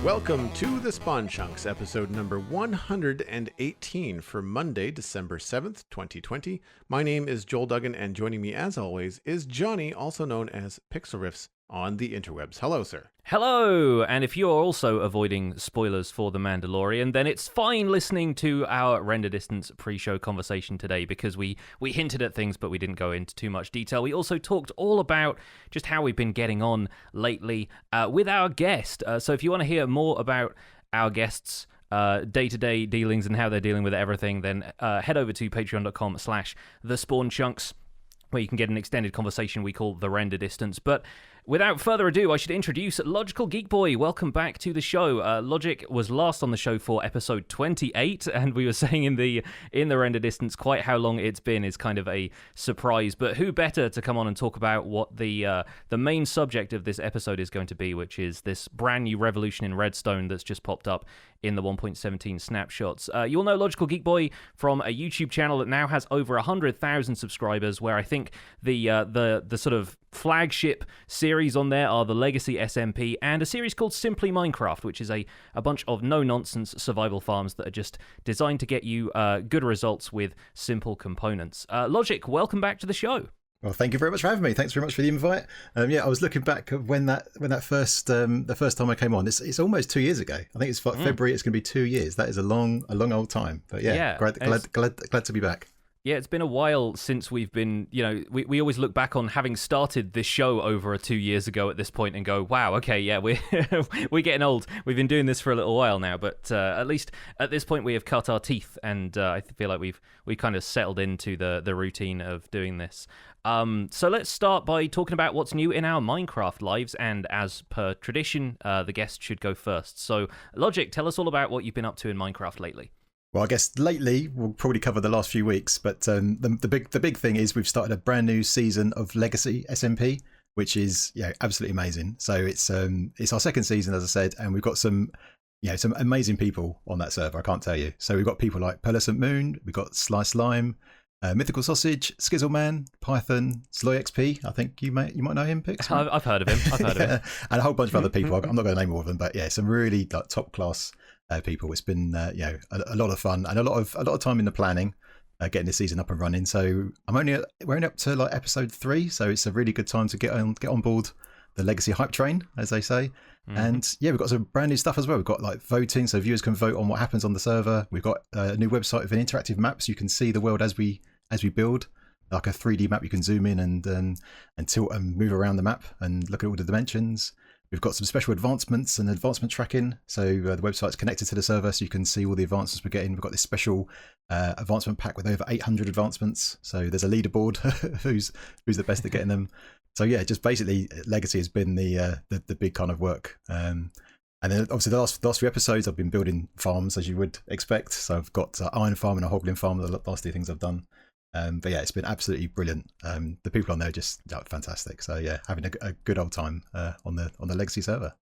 Welcome to the Spawn Chunks, episode number 118 for Monday, December 7th, 2020. My name is Joel Duggan, and joining me as always is Jonny, also known as Pixel Riffs on the interwebs. Hello, sir. Hello! And if you're also avoiding spoilers for The Mandalorian, then it's fine listening to our Render Distance pre-show conversation today, because we hinted at things, but we didn't go into too much detail. We also talked all about just how we've been getting on lately with our guest. So if you want to hear more about our guests' day-to-day dealings and how they're dealing with everything, then head over to patreon.com/thespawnchunks, where you can get an extended conversation we call The Render Distance. But without further ado, I should introduce LogicalGeekBoy. Welcome back to the show. Logic was last on the show for episode 28, and we were saying in the Render Distance quite how long it's been is kind of a surprise. But who better to come on and talk about what the main subject of this episode is going to be, which is this brand new revolution in Redstone that's just popped up in the 1.17 snapshots. You'll know LogicalGeekBoy from a YouTube channel that now has over 100,000 subscribers, where I think the sort of flagship series on there are the Legacy SMP and a series called Simply Minecraft, which is a bunch of no-nonsense survival farms that are just designed to get you good results with simple components. Logic, welcome back to the show. Well, thank you very much for having me. Thanks very much for the invite. Yeah, I was looking back at when that first the first time I came on. It's almost 2 years ago. I think it's February. It's going to be 2 years. That is a long old time. But yeah. Glad to be back. Yeah, it's been a while since we've been, we always look back on having started this show over 2 years ago at this point and go, wow, okay, yeah, we're getting old. We've been doing this for a little while now, but at least at this point we have cut our teeth, and I feel like we've kind of settled into the routine of doing this. So let's start by talking about what's new in our Minecraft lives, and as per tradition, the guest should go first. So Logic, tell us all about what you've been up to in Minecraft lately. Well, I guess lately we'll probably cover the last few weeks, but the big thing is we've started a brand new season of Legacy SMP, which is absolutely amazing. So it's our second season, as I said, and we've got some amazing people on that server. I can't tell you. So we've got people like Pearlescent Moon, we've got Slice Lime, Mythical Sausage, Skizzleman, Python, Sloy XP. I think you might know him, Pix. I've heard of him. And a whole bunch of other people. I'm not going to name all of them, but yeah, some really top class people. It's been a lot of fun and a lot of time in the planning, getting this season up and running. So we're only up to like episode 3, so it's a really good time to get on board the Legacy hype train, as they say. Mm-hmm. And yeah, we've got some brand new stuff as well. We've got like voting, so viewers can vote on what happens on the server. We've got a new website with an interactive map, so you can see the world as we build, like a 3D map. You can zoom in and tilt and move around the map and look at all the dimensions. We've got some special advancements and advancement tracking. So the website's connected to the server, so you can see all the advancements we're getting. We've got this special advancement pack with over 800 advancements. So there's a leaderboard who's the best at getting them. So yeah, just basically Legacy has been the big kind of work. And then obviously the last few episodes I've been building farms, as you would expect. So I've got Iron Farm and a Hoglin Farm, the last 2 things I've done. But yeah, it's been absolutely brilliant. The people on there are just fantastic. So yeah, having a good old time on the Legacy server.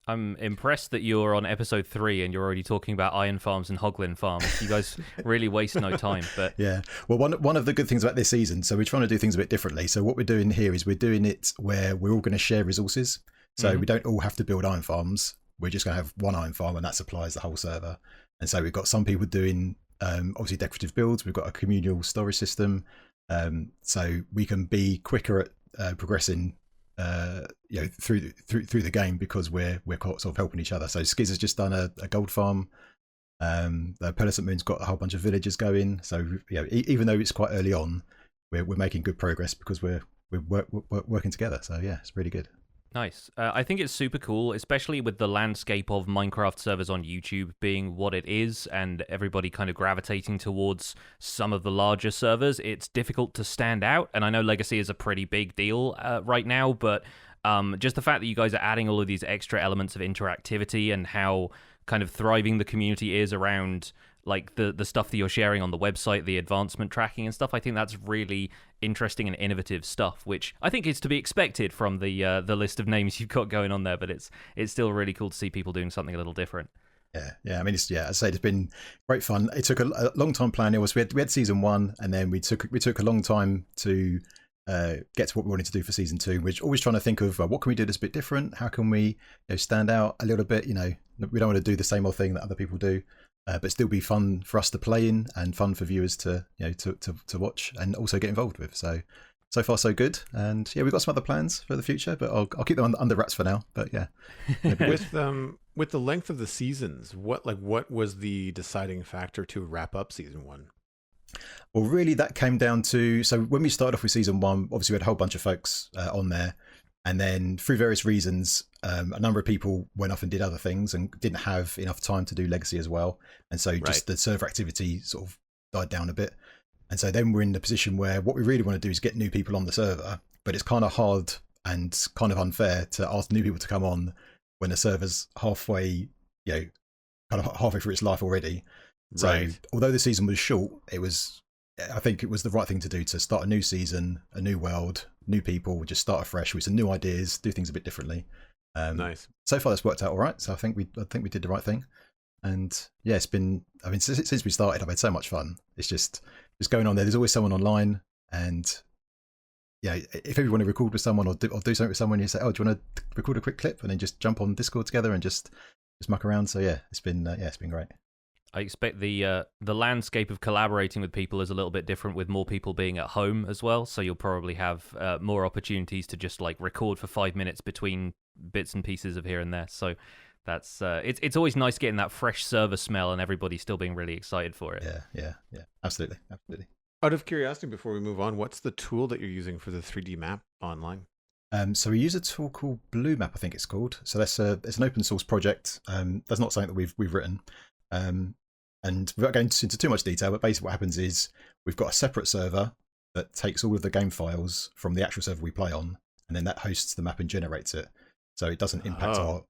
I'm impressed that you're on episode 3 and you're already talking about Iron Farms and Hoglin Farms. You guys really waste no time. But yeah, well, one of the good things about this season, so we're trying to do things a bit differently. So what we're doing here is we're doing it where we're all going to share resources. So we don't all have to build Iron Farms. We're just going to have one Iron Farm, and that supplies the whole server. And so we've got some people doing obviously decorative builds. We've got a communal storage system, so we can be quicker at progressing through the game, because we're sort of helping each other. So Skiz has just done a gold farm. The Pearlescent Moon's got a whole bunch of villages going. So even though it's quite early on, we're making good progress because we're working together. So yeah, it's really good. Nice. I think it's super cool, especially with the landscape of Minecraft servers on YouTube being what it is and everybody kind of gravitating towards some of the larger servers. It's difficult to stand out, and I know Legacy is a pretty big deal right now, but just the fact that you guys are adding all of these extra elements of interactivity and how kind of thriving the community is around like the stuff that you're sharing on the website, the advancement tracking and stuff, I think that's really interesting and innovative stuff, which I think is to be expected from the list of names you've got going on there. But it's still really cool to see people doing something a little different. Yeah. I mean, as I say, it's been great fun. It took a long time planning. We had season 1, and then we took a long time to get to what we wanted to do for season 2. We're always trying to think of what can we do that's a bit different? How can we stand out a little bit? We don't want to do the same old thing that other people do, but still be fun for us to play in and fun for viewers to to watch and also get involved with. So far so good, and we've got some other plans for the future, but I'll keep them under wraps for now. But with the length of the seasons, what was the deciding factor to wrap up season 1? Well, really, that came down to, so when we started off with season 1, obviously we had a whole bunch of folks on there, and then through various reasons, a number of people went off and did other things and didn't have enough time to do Legacy as well, and so just the server activity sort of died down a bit. And so then we're in the position where what we really want to do is get new people on the server, but it's kind of hard and kind of unfair to ask new people to come on when the server's halfway, kind of halfway through its life already. So although the season was short, I think it was the right thing to do to start a new season, a new world, new people, just start afresh with some new ideas, do things a bit differently. Nice. So far that's worked out all right. So I think we did the right thing. And it's been, since we started, I've had so much fun. It's just going on there. There's always someone online, and if you want to record with someone or do something with someone, you say, oh, do you want to record a quick clip, and then just jump on Discord together and just muck around. So it's been great. I expect the landscape of collaborating with people is a little bit different with more people being at home as well. So you'll probably have more opportunities to just record for 5 minutes between bits and pieces of here and there. So that's it's always nice getting that fresh server smell and everybody still being really excited for it. Yeah, absolutely. Out of curiosity, before we move on, what's the tool that you're using for the 3D map online? So we use a tool called Blue Map, I think it's called. So it's an open source project. That's not something that we've written. And without going into too much detail, but basically what happens is we've got a separate server that takes all of the game files from the actual server we play on, and then that hosts the map and generates it. So it doesn't impact our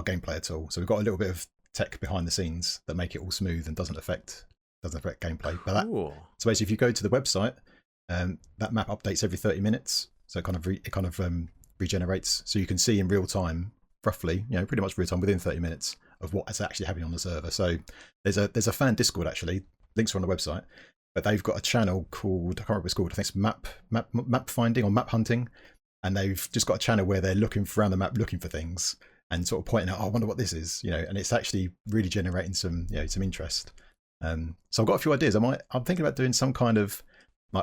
gameplay at all. So we've got a little bit of tech behind the scenes that make it all smooth and doesn't affect gameplay. But so basically, if you go to the website, that map updates every 30 minutes. So it kind of regenerates, so you can see in real time, roughly, pretty much real time within 30 minutes of what is actually happening on the server. So there's a fan Discord, actually, links are on the website, but they've got a channel called, I can't remember what it's called, I think it's map finding or map hunting, and they've just got a channel where they're looking around the map looking for things and sort of pointing out, I wonder what this is, and it's actually really generating some interest. So I've got a few ideas. I'm thinking about doing some kind of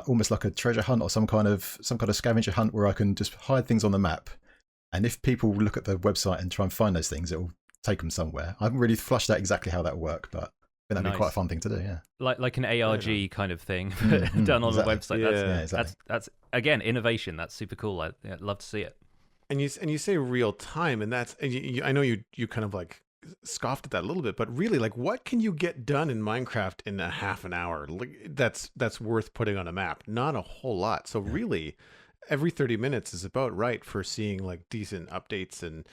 almost like a treasure hunt or some kind of scavenger hunt where I can just hide things on the map, and if people look at the website and try and find those things, it will take them somewhere. I haven't really flushed out exactly how that will work, but that'd be quite a fun thing to do. Yeah, like an ARG kind of thing done on the website. That's again innovation. That's super cool. I'd love to see it. And you say real time, and that's I know you kind of scoffed at that a little bit, but really, what can you get done in Minecraft in a half an hour? That's worth putting on a map. Not a whole lot. So really, every 30 minutes is about right for seeing decent updates. And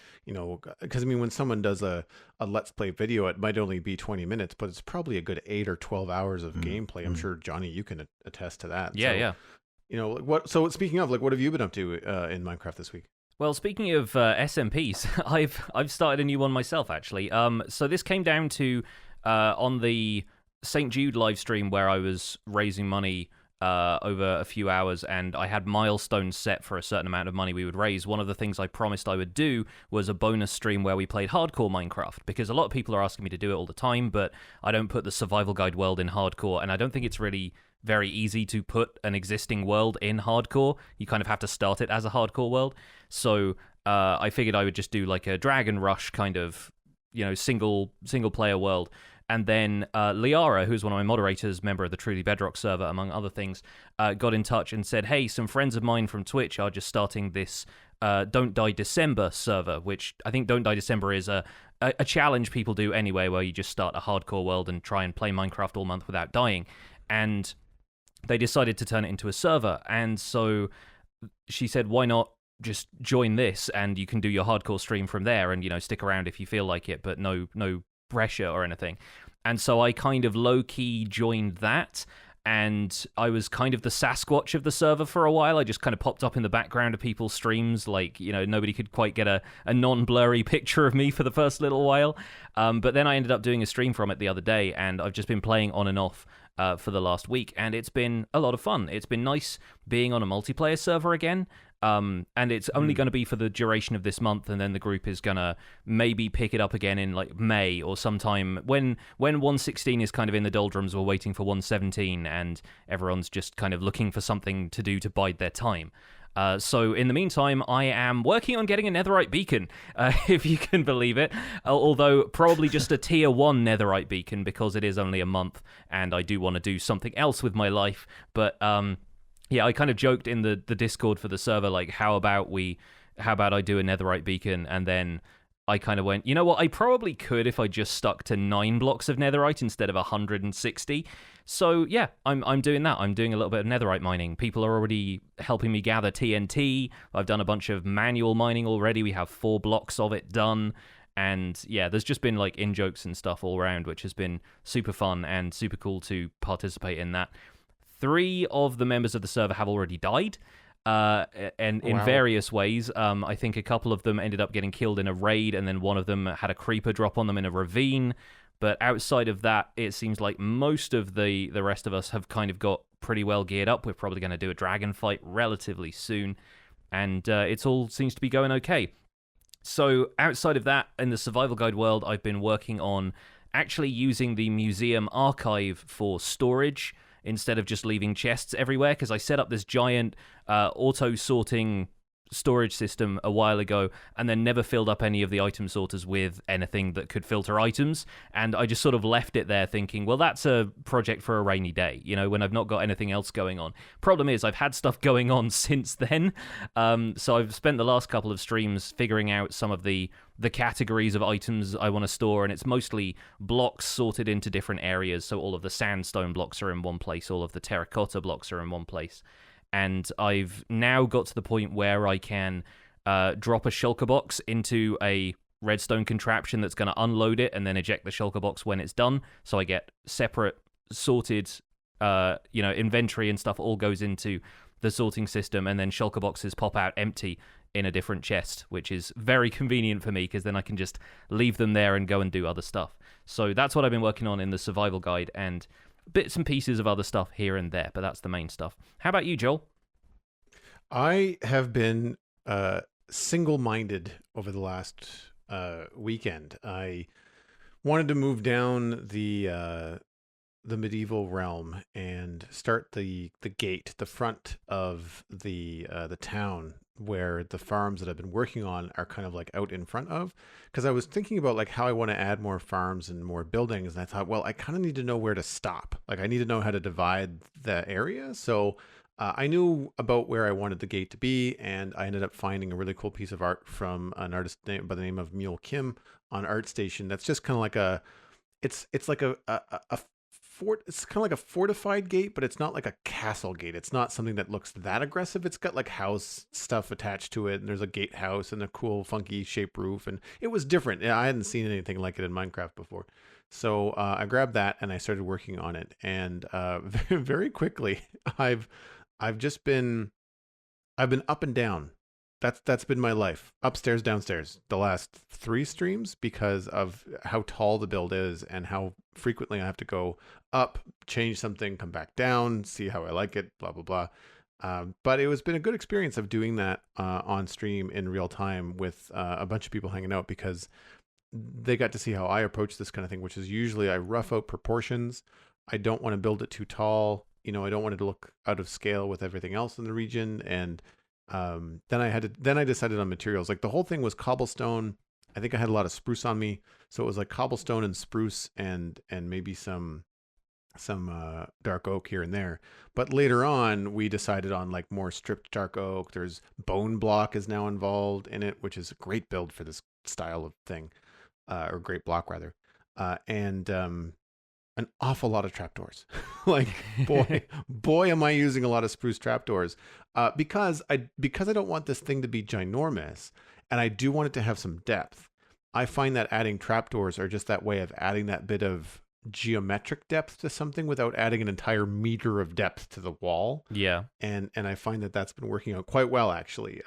because when someone does a let's play video, it might only be 20 minutes, but it's probably a good 8 or 12 hours of gameplay. I'm sure, Jonny, you can attest to that. Yeah. So speaking of, what have you been up to in Minecraft this week? Well, speaking of SMPs, I've started a new one myself, actually. So this came down to on the St. Jude live stream where I was raising money over a few hours, and I had milestones set for a certain amount of money we would raise. One of the things I promised I would do was a bonus stream where we played hardcore Minecraft, because a lot of people are asking me to do it all the time, but I don't put the survival guide world in hardcore, and I don't think it's really very easy to put an existing world in hardcore. You kind of have to start it as a hardcore world. So I figured I would just do a Dragon Rush kind of, single player world. And then Liara, who's one of my moderators, member of the Truly Bedrock server, among other things, got in touch and said, hey, some friends of mine from Twitch are just starting this Don't Die December server, which I think Don't Die December is a challenge people do anyway, where you just start a hardcore world and try and play Minecraft all month without dying. And they decided to turn it into a server. And so she said, why not just join this, and you can do your hardcore stream from there, and stick around if you feel like it, but no pressure or anything. And so I kind of low-key joined that, and I was kind of the Sasquatch of the server for a while. I just kind of popped up in the background of people's streams, nobody could quite get a non-blurry picture of me for the first little while. But then I ended up doing a stream from it the other day, and I've just been playing on and off for the last week, and it's been a lot of fun. It's been nice being on a multiplayer server again, and it's only going to be for the duration of this month, and then the group is going to maybe pick it up again in like May or sometime when 1.16 is kind of in the doldrums. We're waiting for 1.17, and everyone's just kind of looking for something to do to bide their time. So in the meantime, I am working on getting a netherite beacon, if you can believe it, although probably just a tier 1 netherite beacon because it is only a month and I do want to do something else with my life. But yeah, I kind of joked in the Discord for the server, like, how about I do a netherite beacon? And then I kind of went, you know what, I probably could if I just stuck to 9 blocks of netherite instead of 160. So yeah, I'm doing that. I'm doing a little bit of netherite mining. People are already helping me gather TNT. I've done a bunch of manual mining already. We have 4 blocks of it done. And yeah, there's just been like in-jokes and stuff all around, which has been super fun and super cool to participate in that. 3 of the members of the server have already died. And in various ways. I think a couple of them ended up getting killed in a raid, and then one of them had a creeper drop on them in a ravine. But outside of that, it seems like most of the rest of us have kind of got pretty well geared up. We're probably going to do a dragon fight relatively soon, and it all seems to be going okay. So outside of that, in the survival guide world, I've been working on actually using the museum archive for storage instead of just leaving chests everywhere, because I set up this giant auto-sorting storage system a while ago and then never filled up any of the item sorters with anything that could filter items, and I just sort of left it there thinking, well, that's a project for a rainy day, you know, when I've not got anything else going on. Problem is, I've had stuff going on since then, so I've spent the last couple of streams figuring out some of the categories of items I want to store, and it's mostly blocks sorted into different areas. So all of the sandstone blocks are in one place, all of the terracotta blocks are in one place. And I've now got to the point where I can drop a shulker box into a redstone contraption that's going to unload it and then eject the shulker box when it's done. So I get separate sorted, inventory and stuff all goes into the sorting system, and then shulker boxes pop out empty in a different chest, which is very convenient for me because then I can just leave them there and go and do other stuff. So that's what I've been working on in the survival guide, and bits and pieces of other stuff here and there, but that's the main stuff. How about you, Joel? I have been single-minded over the last weekend. I wanted to move down the medieval realm and start the gate, the front of the town where the farms that I've been working on are kind of like out in front of, because I was thinking about like how I want to add more farms and more buildings, and I thought, well, I kind of need to know where to stop. Like I need to know how to divide the area. So I knew about where I wanted the gate to be, and I ended up finding a really cool piece of art from an artist by the name of Mule Kim on ArtStation. That's just kind of like it's like a fort. It's kind of like a fortified gate, but it's not like a castle gate. It's not something that looks that aggressive. It's got like house stuff attached to it, and there's a gatehouse and a cool funky shaped roof, and it was different. I hadn't seen anything like it in Minecraft before. So I grabbed that and I started working on it, and very quickly I've been up and down. That's been my life, upstairs, downstairs, the last 3 streams, because of how tall the build is and how frequently I have to go up, change something, come back down, see how I like it, blah, blah, blah. But it has been a good experience of doing that on stream in real time with a bunch of people hanging out, because they got to see how I approach this kind of thing, which is usually I rough out proportions. I don't want to build it too tall. You know, I don't want it to look out of scale with everything else in the region. And then I decided on materials. Like the whole thing was cobblestone. I think I had a lot of spruce on me, so it was like cobblestone and spruce and maybe some dark oak here and there. But later on, we decided on like more stripped dark oak. There's bone block is now involved in it, which is a great build for this style of thing, or great block rather, and an awful lot of trapdoors. Like boy, am I using a lot of spruce trapdoors, because I don't want this thing to be ginormous, and I do want it to have some depth. I find that adding trapdoors are just that way of adding that bit of geometric depth to something without adding an entire meter of depth to the wall. Yeah. And I find that that's been working out quite well, actually.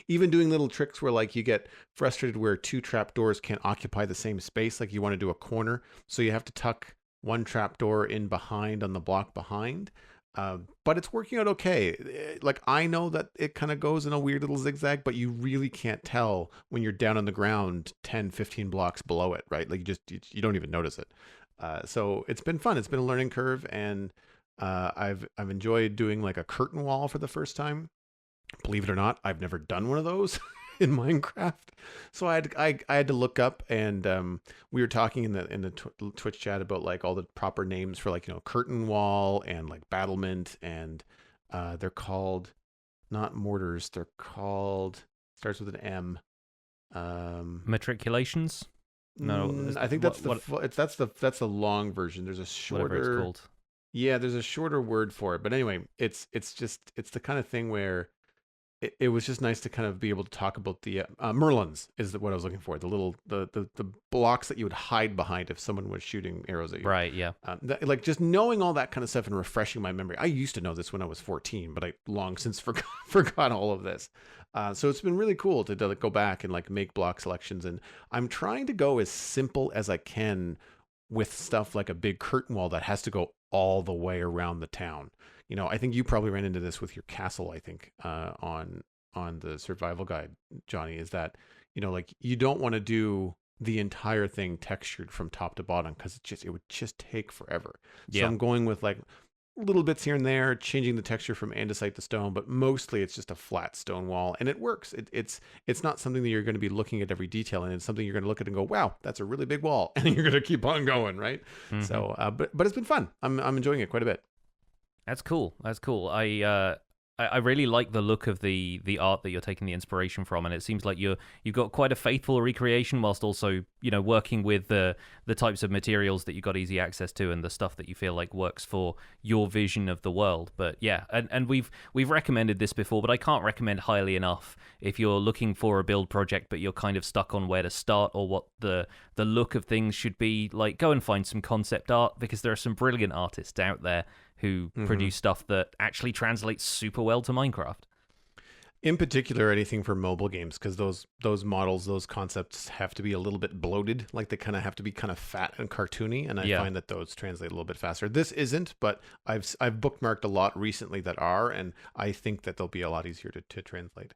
Even doing little tricks where like you get frustrated where 2 trapdoors can't occupy the same space. Like you want to do a corner, so you have to tuck one trapdoor in behind on the block behind. But it's working out okay. Like, I know that it kind of goes in a weird little zigzag, but you really can't tell when you're down on the ground 10, 15 blocks below it, right? Like, you don't even notice it. So it's been fun. It's been a learning curve, and I've enjoyed doing like a curtain wall for the first time. Believe it or not, I've never done one of those in Minecraft. So I had to look up, and we were talking in the Twitch chat about like all the proper names for, like, curtain wall and like battlement, and they're called not mortars. They're called, starts with an M. Matriculations? No, I think that's the long version. There's a shorter, whatever it's called. Yeah, there's a shorter word for it. But anyway, it's the kind of thing where it was just nice to kind of be able to talk about the Merlins is what I was looking for. The little the blocks that you would hide behind if someone was shooting arrows at you. Right. Yeah. Like, just knowing all that kind of stuff and refreshing my memory. I used to know this when I was 14, but I long since forgot all of this. So it's been really cool to go back and like make block selections. And I'm trying to go as simple as I can with stuff like a big curtain wall that has to go all the way around the town. I think you probably ran into this with your castle, I think, on the survival guide, Jonny, is that, like, you don't want to do the entire thing textured from top to bottom, because it would just take forever. So I'm going with like little bits here and there, changing the texture from andesite to stone, but mostly it's just a flat stone wall, and it works. It's not something that you're going to be looking at every detail, and it's something you're going to look at and go, wow, that's a really big wall, and you're going to keep on going, right? Mm-hmm. So, but it's been fun. I'm enjoying it quite a bit. That's cool. I really like the look of the art that you're taking the inspiration from, and it seems like you've got quite a faithful recreation, whilst also working with the types of materials that you've got easy access to and the stuff that you feel like works for your vision of the world. But yeah, and we've recommended this before, but I can't recommend highly enough if you're looking for a build project but you're kind of stuck on where to start or what the look of things should be. Like, go and find some concept art, because there are some brilliant artists out there who produce stuff that actually translates super well to Minecraft. In particular, anything for mobile games, because those models, those concepts have to be a little bit bloated. Like, they kind of have to be kind of fat and cartoony, and I find that those translate a little bit faster. This isn't, but I've bookmarked a lot recently that are, and I think that they'll be a lot easier to translate.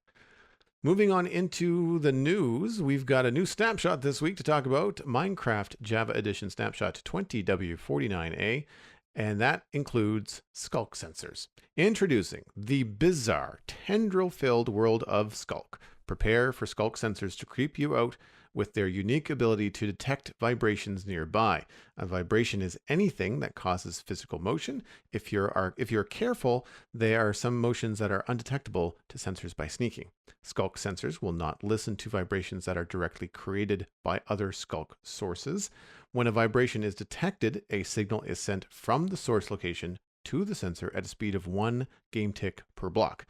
Moving on into the news, we've got a new snapshot this week to talk about. Minecraft Java Edition Snapshot 20W49A. And that includes Skulk Sensors. Introducing the bizarre, tendril-filled world of Skulk. Prepare for Skulk Sensors to creep you out with their unique ability to detect vibrations nearby. A vibration is anything that causes physical motion. If you're careful, there are some motions that are undetectable to sensors by sneaking. Skulk Sensors will not listen to vibrations that are directly created by other Skulk sources. When a vibration is detected, a signal is sent from the source location to the sensor at a speed of 1 game tick per block.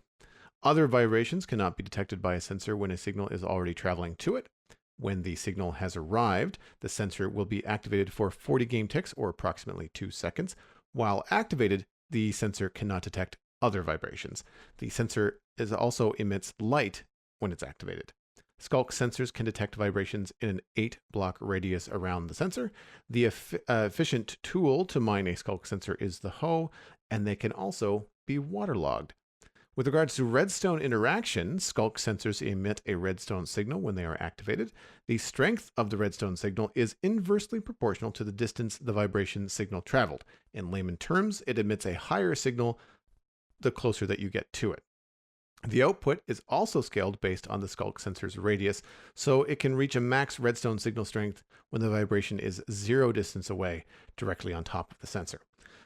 Other vibrations cannot be detected by a sensor when a signal is already traveling to it. When the signal has arrived, the sensor will be activated for 40 game ticks, or approximately 2 seconds. While activated, the sensor cannot detect other vibrations. The sensor also emits light when it's activated. Skulk sensors can detect vibrations in an 8-block radius around the sensor. The efficient tool to mine a Skulk sensor is the hoe, and they can also be waterlogged. With regards to Redstone Interaction, Skulk sensors emit a redstone signal when they are activated. The strength of the redstone signal is inversely proportional to the distance the vibration signal traveled. In layman terms, it emits a higher signal the closer that you get to it. The output is also scaled based on the Skulk sensor's radius, so it can reach a max redstone signal strength when the vibration is 0 distance away, directly on top of the sensor.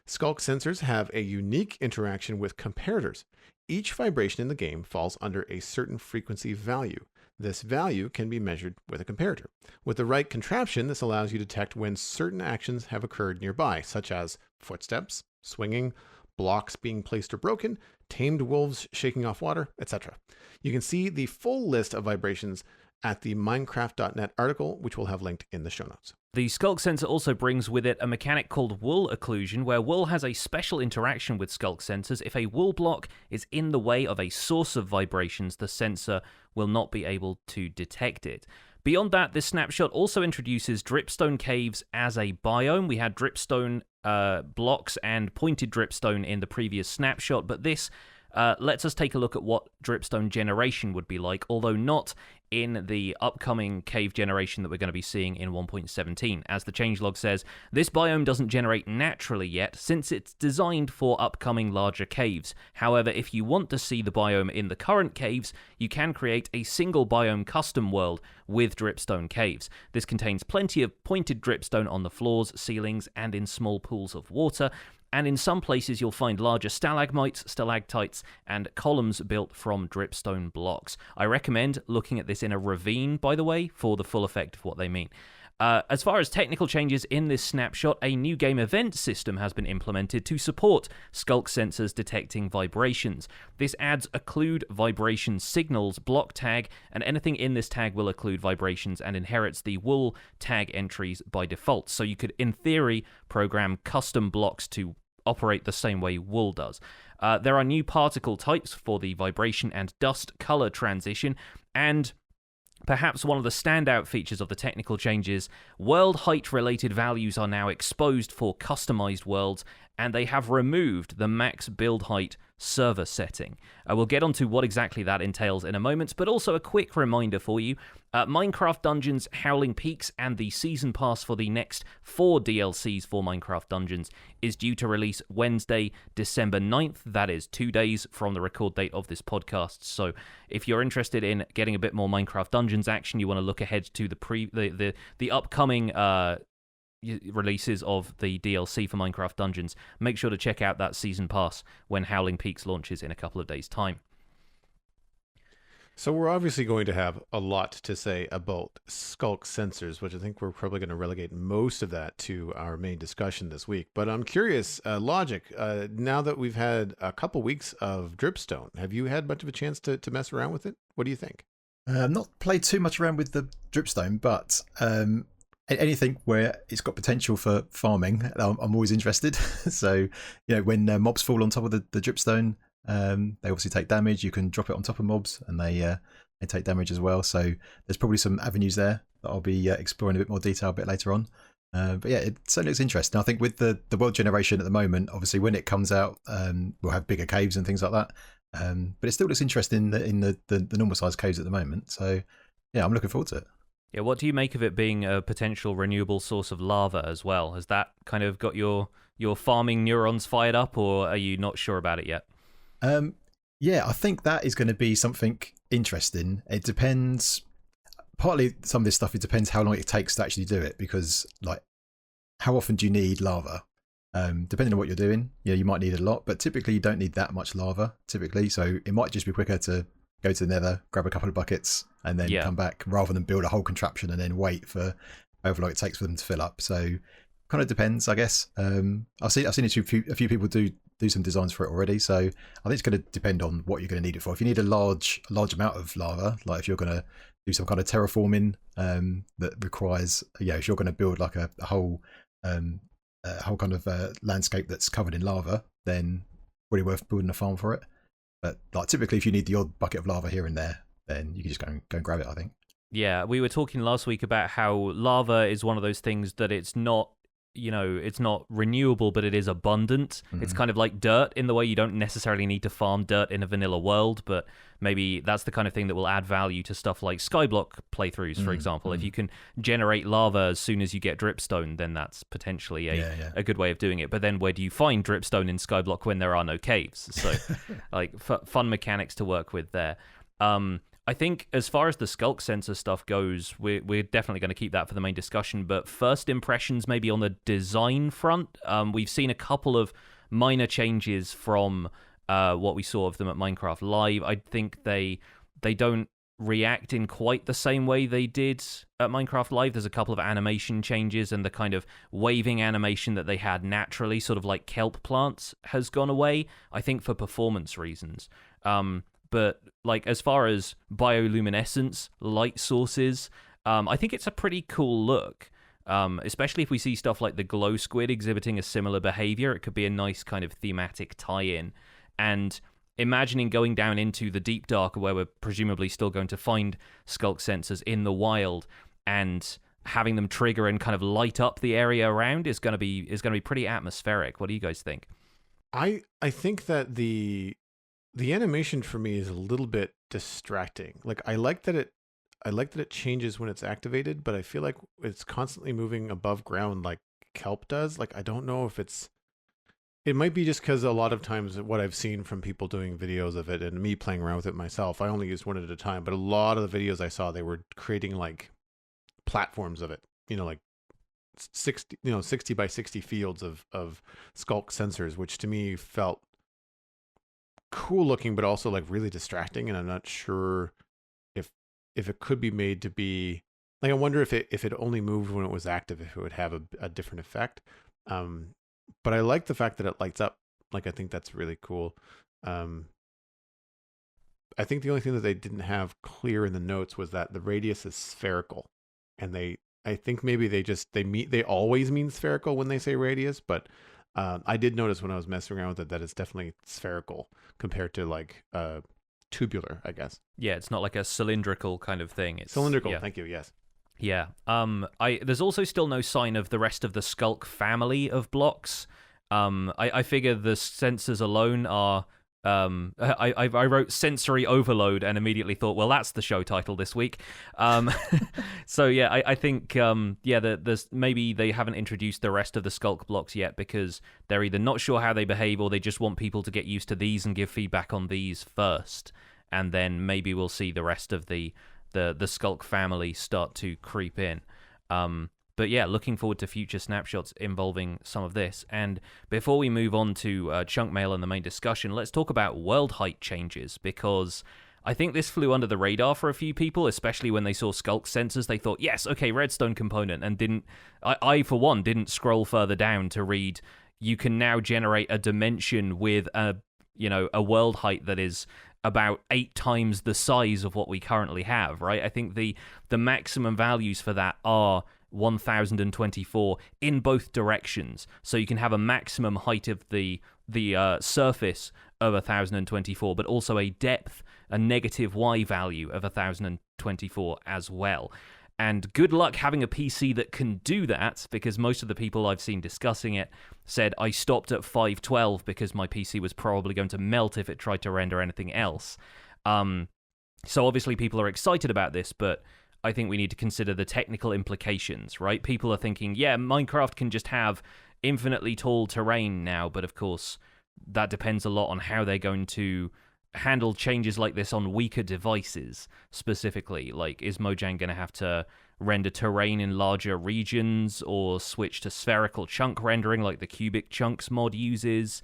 Skulk sensors have a unique interaction with comparators. Each vibration in the game falls under a certain frequency value. This value can be measured with a comparator. With the right contraption, this allows you to detect when certain actions have occurred nearby, such as footsteps, swinging, blocks being placed or broken, tamed wolves shaking off water, etc. You can see the full list of vibrations at the Minecraft.net article, which we'll have linked in the show notes. The Skulk sensor also brings with it a mechanic called wool occlusion, where wool has a special interaction with Skulk sensors. If a wool block is in the way of a source of vibrations, the sensor will not be able to detect it. Beyond that, this snapshot also introduces dripstone caves as a biome. We had dripstone blocks and pointed dripstone in the previous snapshot, but this lets us take a look at what dripstone generation would be like, although not in the upcoming cave generation that we're going to be seeing in 1.17. As the changelog says, this biome doesn't generate naturally yet, since it's designed for upcoming larger caves. However, if you want to see the biome in the current caves, you can create a single biome custom world with dripstone caves. This contains plenty of pointed dripstone on the floors, ceilings, and in small pools of water. And in some places you'll find larger stalagmites, stalactites, and columns built from dripstone blocks. I recommend looking at this in a ravine, by the way, for the full effect of what they mean. As far as technical changes in this snapshot, a new game event system has been implemented to support Skulk Sensors detecting vibrations. This adds occlude vibration signals block tag, and anything in this tag will occlude vibrations and inherits the wool tag entries by default. So you could, in theory, program custom blocks to operate the same way wool does. There are new particle types for the vibration and dust color transition, and perhaps one of the standout features of the technical changes, world height related values are now exposed for customized worlds, and they have removed the max build height server setting. We'll get onto what exactly that entails in a moment, but also a quick reminder for you. Minecraft Dungeons, Howling Peaks, and the Season Pass for the next 4 DLCs for Minecraft Dungeons is due to release Wednesday, December 9th. That is 2 days from the record date of this podcast. So if you're interested in getting a bit more Minecraft Dungeons action, you want to look ahead to the upcoming releases of the DLC for Minecraft Dungeons, make sure to check out that Season Pass when Howling Peaks launches in a couple of days' time. So we're obviously going to have a lot to say about Skulk Sensors, which I think we're probably going to relegate most of that to our main discussion this week. But I'm curious, Logic, now that we've had a couple weeks of dripstone, have you had much of a chance to mess around with it? What do you think? Not played too much around with the dripstone, but anything where it's got potential for farming, I'm always interested. So, when mobs fall on top of the dripstone, they obviously take damage. You can drop it on top of mobs, and they take damage as well. So there's probably some avenues there that I'll be exploring a bit more detail a bit later on. But yeah, it certainly looks interesting. I think with the world generation at the moment, obviously when it comes out, we'll have bigger caves and things like that. But it still looks interesting in the normal size caves at the moment. So yeah, I'm looking forward to it. Yeah, what do you make of it being a potential renewable source of lava as well? Has that kind of got your farming neurons fired up, or are you not sure about it yet? Yeah, I think that is going to be something interesting. It depends. Partly some of this stuff, it depends how long it takes to actually do it, because like how often do you need lava? Depending on what you're doing, you might need a lot, but typically you don't need that much lava typically. So it might just be quicker to go to the nether, grab a couple of buckets, and then come back, rather than build a whole contraption and then wait for however long it takes for them to fill up. So kind of depends, I guess. I've seen a few people do some designs for it already. So I think it's going to depend on what you're going to need it for. If you need a large amount of lava, like if you're going to do some kind of terraforming that requires, if you're going to build like a whole kind of landscape that's covered in lava, then really worth building a farm for it. But like typically, if you need the odd bucket of lava here and there, then you can just go and grab it, I think. Yeah, we were talking last week about how lava is one of those things that it's not, it's not renewable, but it is abundant. Mm-hmm. It's kind of like dirt in the way you don't necessarily need to farm dirt in a vanilla world, but maybe that's the kind of thing that will add value to stuff like Skyblock playthroughs, for example. If you can generate lava as soon as you get dripstone, then that's potentially a good way of doing it. But then where do you find dripstone in Skyblock when there are no caves? So like fun mechanics to work with there. I think as far as the Skulk Sensor stuff goes, we're definitely going to keep that for the main discussion. But first impressions, maybe on the design front, we've seen a couple of minor changes from what we saw of them at Minecraft Live. I think they don't react in quite the same way they did at Minecraft Live. There's a couple of animation changes, and the kind of waving animation that they had naturally, sort of like kelp plants, has gone away, I think for performance reasons. But like as far as bioluminescence, light sources, I think it's a pretty cool look, especially if we see stuff like the glow squid exhibiting a similar behavior. It could be a nice kind of thematic tie-in. And imagining going down into the deep dark where we're presumably still going to find Skulk Sensors in the wild, and having them trigger and kind of light up the area around is going to be pretty atmospheric. What do you guys think? I think that the animation for me is a little bit distracting. Like I like that it changes when it's activated, but I feel like it's constantly moving above ground like kelp does. Like I don't know if it might be just because a lot of times what I've seen from people doing videos of it and me playing around with it myself, I only used one at a time, but a lot of the videos I saw, they were creating like platforms of it, like 60 by 60 fields of Skulk Sensors, which to me felt cool looking, but also like really distracting. And I'm not sure if it could be made to be like, I wonder if it only moved when it was active, if it would have a different effect. But I like the fact that it lights up. Like, I think that's really cool. I think the only thing that they didn't have clear in the notes was that the radius is spherical, and I think maybe they always mean spherical when they say radius, but I did notice when I was messing around with it that it's definitely spherical compared to like tubular, I guess. Yeah, it's not like a cylindrical kind of thing. It's cylindrical. Yeah. Thank you. Yes. Yeah. There's also still no sign of the rest of the Skulk family of blocks. I figure the sensors alone are. I wrote sensory overload and immediately thought, well, that's the show title this week. So yeah, I think there's maybe they haven't introduced the rest of the Skulk blocks yet because they're either not sure how they behave or they just want people to get used to these and give feedback on these first, and then maybe we'll see the rest of the Skulk family start to creep in. But yeah, looking forward to future snapshots involving some of this. And before we move on to chunk mail and the main discussion, let's talk about world height changes, because I think this flew under the radar for a few people, especially when they saw Skulk Sensors. They thought, yes, okay, Redstone component, and I for one didn't scroll further down to read you can now generate a dimension with a world height that is about 8 times the size of what we currently have, right? I think the maximum values for that are 1024 in both directions, so you can have a maximum height of the surface of 1024, but also a depth, a negative y value of 1024 as well. And good luck having a PC that can do that, because most of the people I've seen discussing it said I stopped at 512 because my PC was probably going to melt if it tried to render anything else. So obviously people are excited about this, but I think we need to consider the technical implications, right? People are thinking, yeah, Minecraft can just have infinitely tall terrain now, but of course that depends a lot on how they're going to handle changes like this on weaker devices specifically. Like, is Mojang going to have to render terrain in larger regions or switch to spherical chunk rendering like the Cubic Chunks mod uses?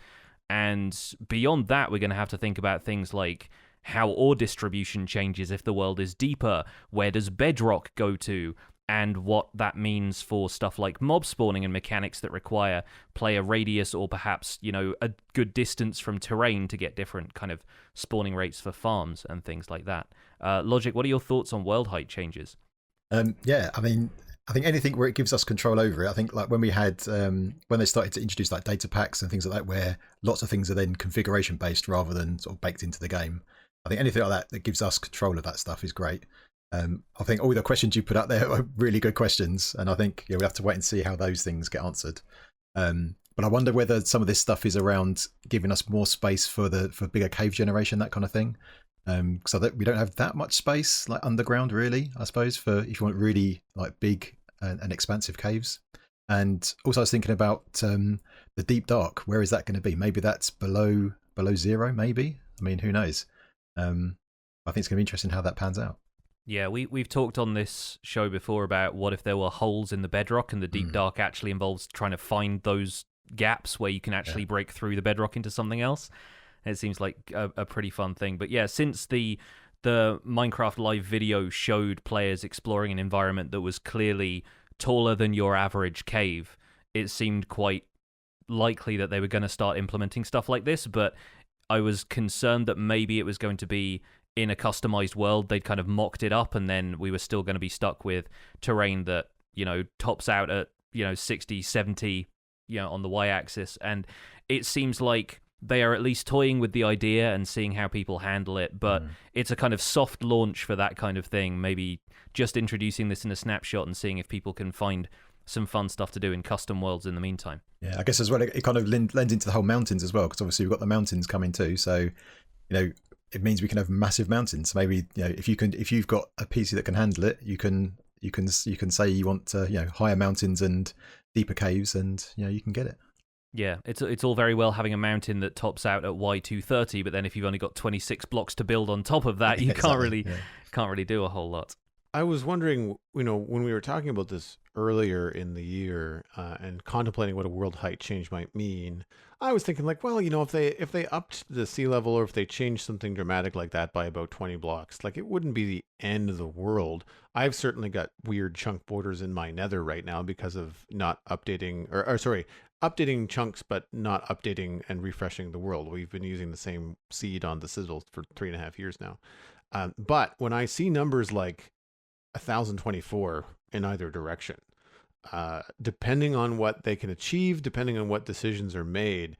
And beyond that, we're going to have to think about things like how ore distribution changes if the world is deeper, where does bedrock go to, and what that means for stuff like mob spawning and mechanics that require player radius or perhaps, a good distance from terrain to get different kind of spawning rates for farms and things like that. Logic, what are your thoughts on world height changes? Yeah, I mean, I think anything where it gives us control over it. I think like when we had, when they started to introduce like data packs and things like that, where lots of things are then configuration based rather than sort of baked into the game. I think anything like that gives us control of that stuff is great. I think all the questions you put out there are really good questions, and I think we have to wait and see how those things get answered. But I wonder whether some of this stuff is around giving us more space for bigger cave generation, that kind of thing. So that we don't have that much space like underground, really, I suppose, for if you want really like big and expansive caves. And also I was thinking about the deep dark. Where is that going to be? Maybe that's below zero, maybe. I mean, who knows? I think it's going to be interesting how that pans out. Yeah, we've talked on this show before about what if there were holes in the bedrock, and the deep dark actually involves trying to find those gaps where you can actually break through the bedrock into something else. It seems like a pretty fun thing. But yeah, since the Minecraft live video showed players exploring an environment that was clearly taller than your average cave, it seemed quite likely that they were going to start implementing stuff like this, but I was concerned that maybe it was going to be in a customized world. They'd kind of mocked it up, and then we were still going to be stuck with terrain that, tops out at, 60, 70, on the y-axis. And it seems like they are at least toying with the idea and seeing how people handle it, but it's a kind of soft launch for that kind of thing. Maybe just introducing this in a snapshot and seeing if people can find some fun stuff to do in custom worlds in the meantime. Yeah, I guess as well, it kind of lends into the whole mountains as well, because obviously we've got the mountains coming too. So, it means we can have massive mountains. Maybe if you've got a PC that can handle it, you can say you want higher mountains and deeper caves, and you can get it. Yeah, it's all very well having a mountain that tops out at Y230, but then if you've only got 26 blocks to build on top of that, you can't really do a whole lot. I was wondering, when we were talking about this earlier in the year and contemplating what a world height change might mean, I was thinking like, well, if they upped the sea level or if they changed something dramatic like that by about 20 blocks, like it wouldn't be the end of the world. I've certainly got weird chunk borders in my nether right now because of not updating updating chunks, but not updating and refreshing the world. We've been using the same seed on the sizzle for 3.5 years now. But when I see numbers like 1024 in either direction, depending on what they can achieve, depending on what decisions are made,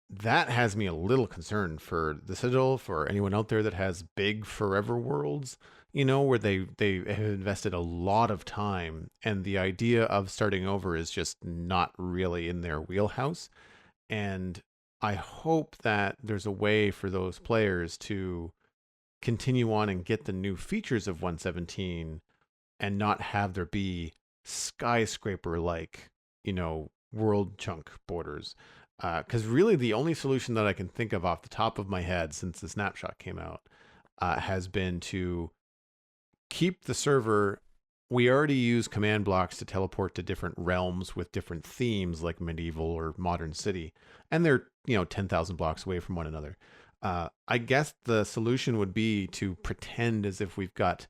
that has me a little concerned for the Citadel, for anyone out there that has big forever worlds, where they have invested a lot of time, and the idea of starting over is just not really in their wheelhouse. And I hope that there's a way for those players to continue on and get the new features of 117 and not have there be skyscraper like, world chunk borders. Because really the only solution that I can think of off the top of my head since the snapshot came out has been to keep the server. We already use command blocks to teleport to different realms with different themes like medieval or modern city, and they're 10,000 blocks away from one another. I guess the solution would be to pretend as if we've got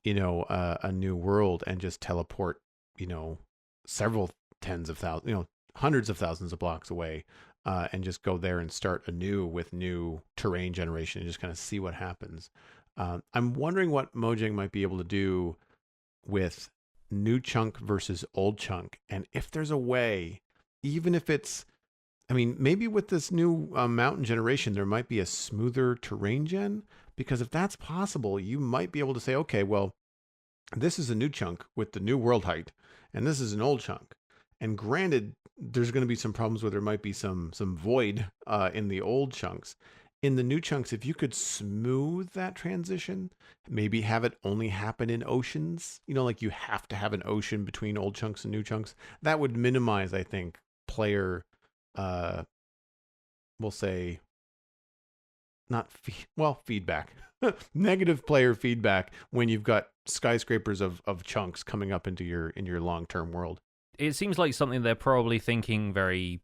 a new world and just teleport several tens of thousands, hundreds of thousands of blocks away, and just go there and start anew with new terrain generation and just kind of see what happens. I'm wondering what Mojang might be able to do with new chunk versus old chunk, and if there's a way, even if it's, maybe with this new mountain generation, there might be a smoother terrain gen, because if that's possible, you might be able to say, okay, well, this is a new chunk with the new world height, and this is an old chunk. And granted, there's going to be some problems where there might be some void in the old chunks. In the new chunks, if you could smooth that transition, maybe have it only happen in oceans, like you have to have an ocean between old chunks and new chunks, that would minimize, I think, player, we'll say, feedback, negative player feedback when you've got skyscrapers of chunks coming up into your long-term world. It seems like something they're probably thinking very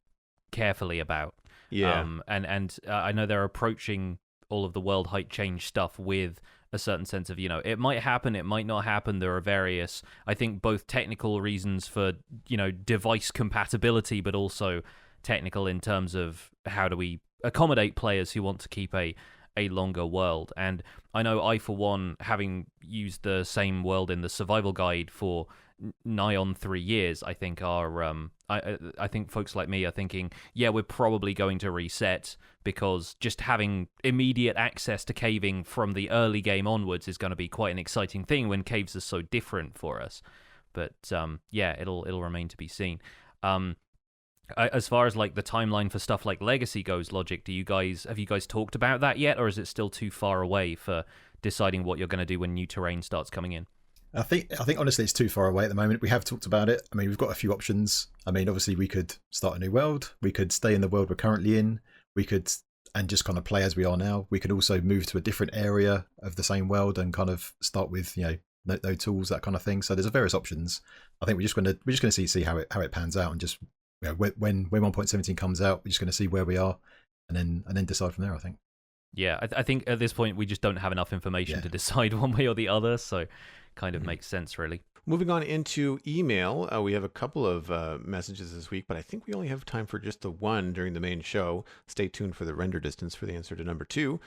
carefully about. Yeah. And I know they're approaching all of the world height change stuff with a certain sense of, it might happen, it might not happen. There are various, I think, both technical reasons for, device compatibility, but also technical in terms of how do we accommodate players who want to keep a longer world. And I know I, for one, having used the same world in the survival guide for nigh on 3 years, I think I think folks like me are thinking, yeah, we're probably going to reset, because just having immediate access to caving from the early game onwards is going to be quite an exciting thing when caves are so different for us. But yeah, it'll remain to be seen. As far as like the timeline for stuff like Legacy goes, Logic, have you guys talked about that yet, or is it still too far away for deciding what you're going to do when new terrain starts coming in? I think honestly it's too far away at the moment. We have talked about it. We've got a few options. Obviously we could start a new world. We could stay in the world we're currently in. We could and just kind of play as we are now. We could also move to a different area of the same world and kind of start with no tools, that kind of thing. So there's various options. I think we're just going to see how it pans out, and just when 1.17 comes out, we're just going to see where we are, and then decide from there, I think. Yeah, I think at this point we just don't have enough information to decide one way or the other, so kind of makes sense, really. Moving on into email, we have a couple of messages this week, but I think we only have time for just the one during the main show. Stay tuned for the render distance for the answer to number 2.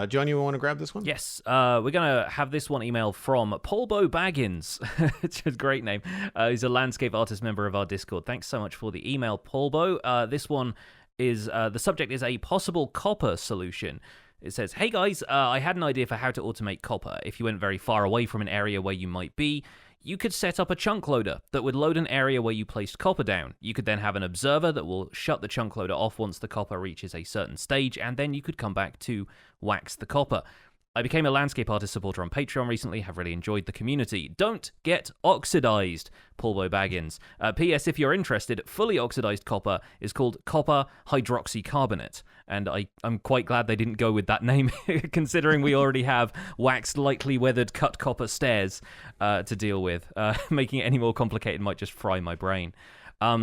John, you want to grab this one? Yes, we're going to have this one email from Polbo Baggins. It's a great name. He's a landscape artist member of our Discord. Thanks so much for the email, Polbo. This one is the subject is a possible copper solution. It says, hey guys, I had an idea for how to automate copper. If you went very far away from an area where you might be, you could set up a chunk loader that would load an area where you placed copper down. You could then have an observer that will shut the chunk loader off once the copper reaches a certain stage, and then you could come back to wax the copper. I became a landscape artist supporter on Patreon recently, have really enjoyed the community. Don't get oxidized, Paulboy Baggins. P.S. If you're interested, fully oxidized copper is called copper hydroxycarbonate, and I'm quite glad they didn't go with that name, considering we already have waxed, lightly weathered cut copper stairs to deal with. Making it any more complicated might just fry my brain.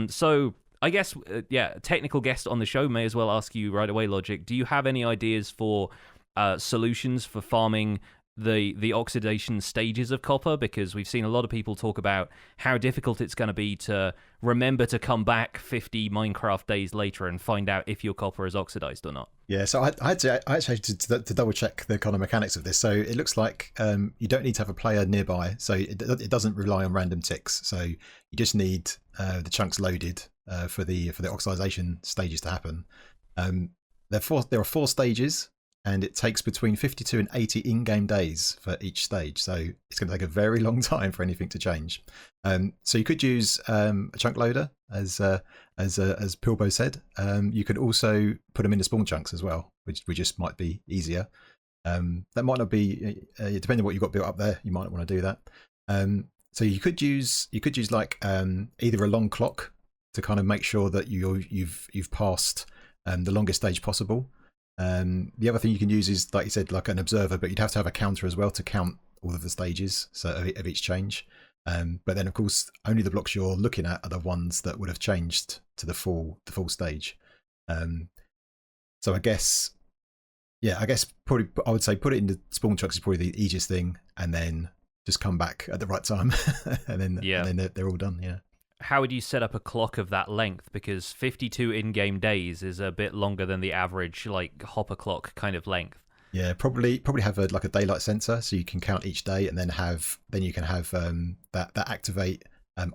So I guess, technical guest on the show, may as well ask you right away, Logic. Do you have any ideas for solutions for farming the oxidation stages of copper? Because we've seen a lot of people talk about how difficult it's going to be to remember to come back 50 Minecraft days later and find out if your copper is oxidized or not. Yeah, so I actually had to double check the kind of mechanics of this. So it looks like you don't need to have a player nearby, so it doesn't rely on random ticks. So you just need the chunks loaded for the oxidation stages to happen. There are 4 stages, and it takes between 52 and 80 in-game days for each stage. So it's going to take a very long time for anything to change. So you could use a chunk loader, as Pilbo said. You could also put them into spawn chunks as well, which just might be easier. That might not be, depending on what you've got built up there, you might want to do that. So you could use like either a long clock to kind of make sure that you've passed the longest stage possible. The other thing you can use is, like you said, like an observer, but you'd have to have a counter as well to count all of the stages of each change. But then, of course, only the blocks you're looking at are the ones that would have changed to the full stage. So I guess probably I would say put it into spawn chunks is probably the easiest thing, and then just come back at the right time, and then they're all done. Yeah. How would you set up a clock of that length? Because 52 in-game days is a bit longer than the average like hopper clock kind of length. Yeah, probably have a daylight sensor, so you can count each day, and then you can have that activate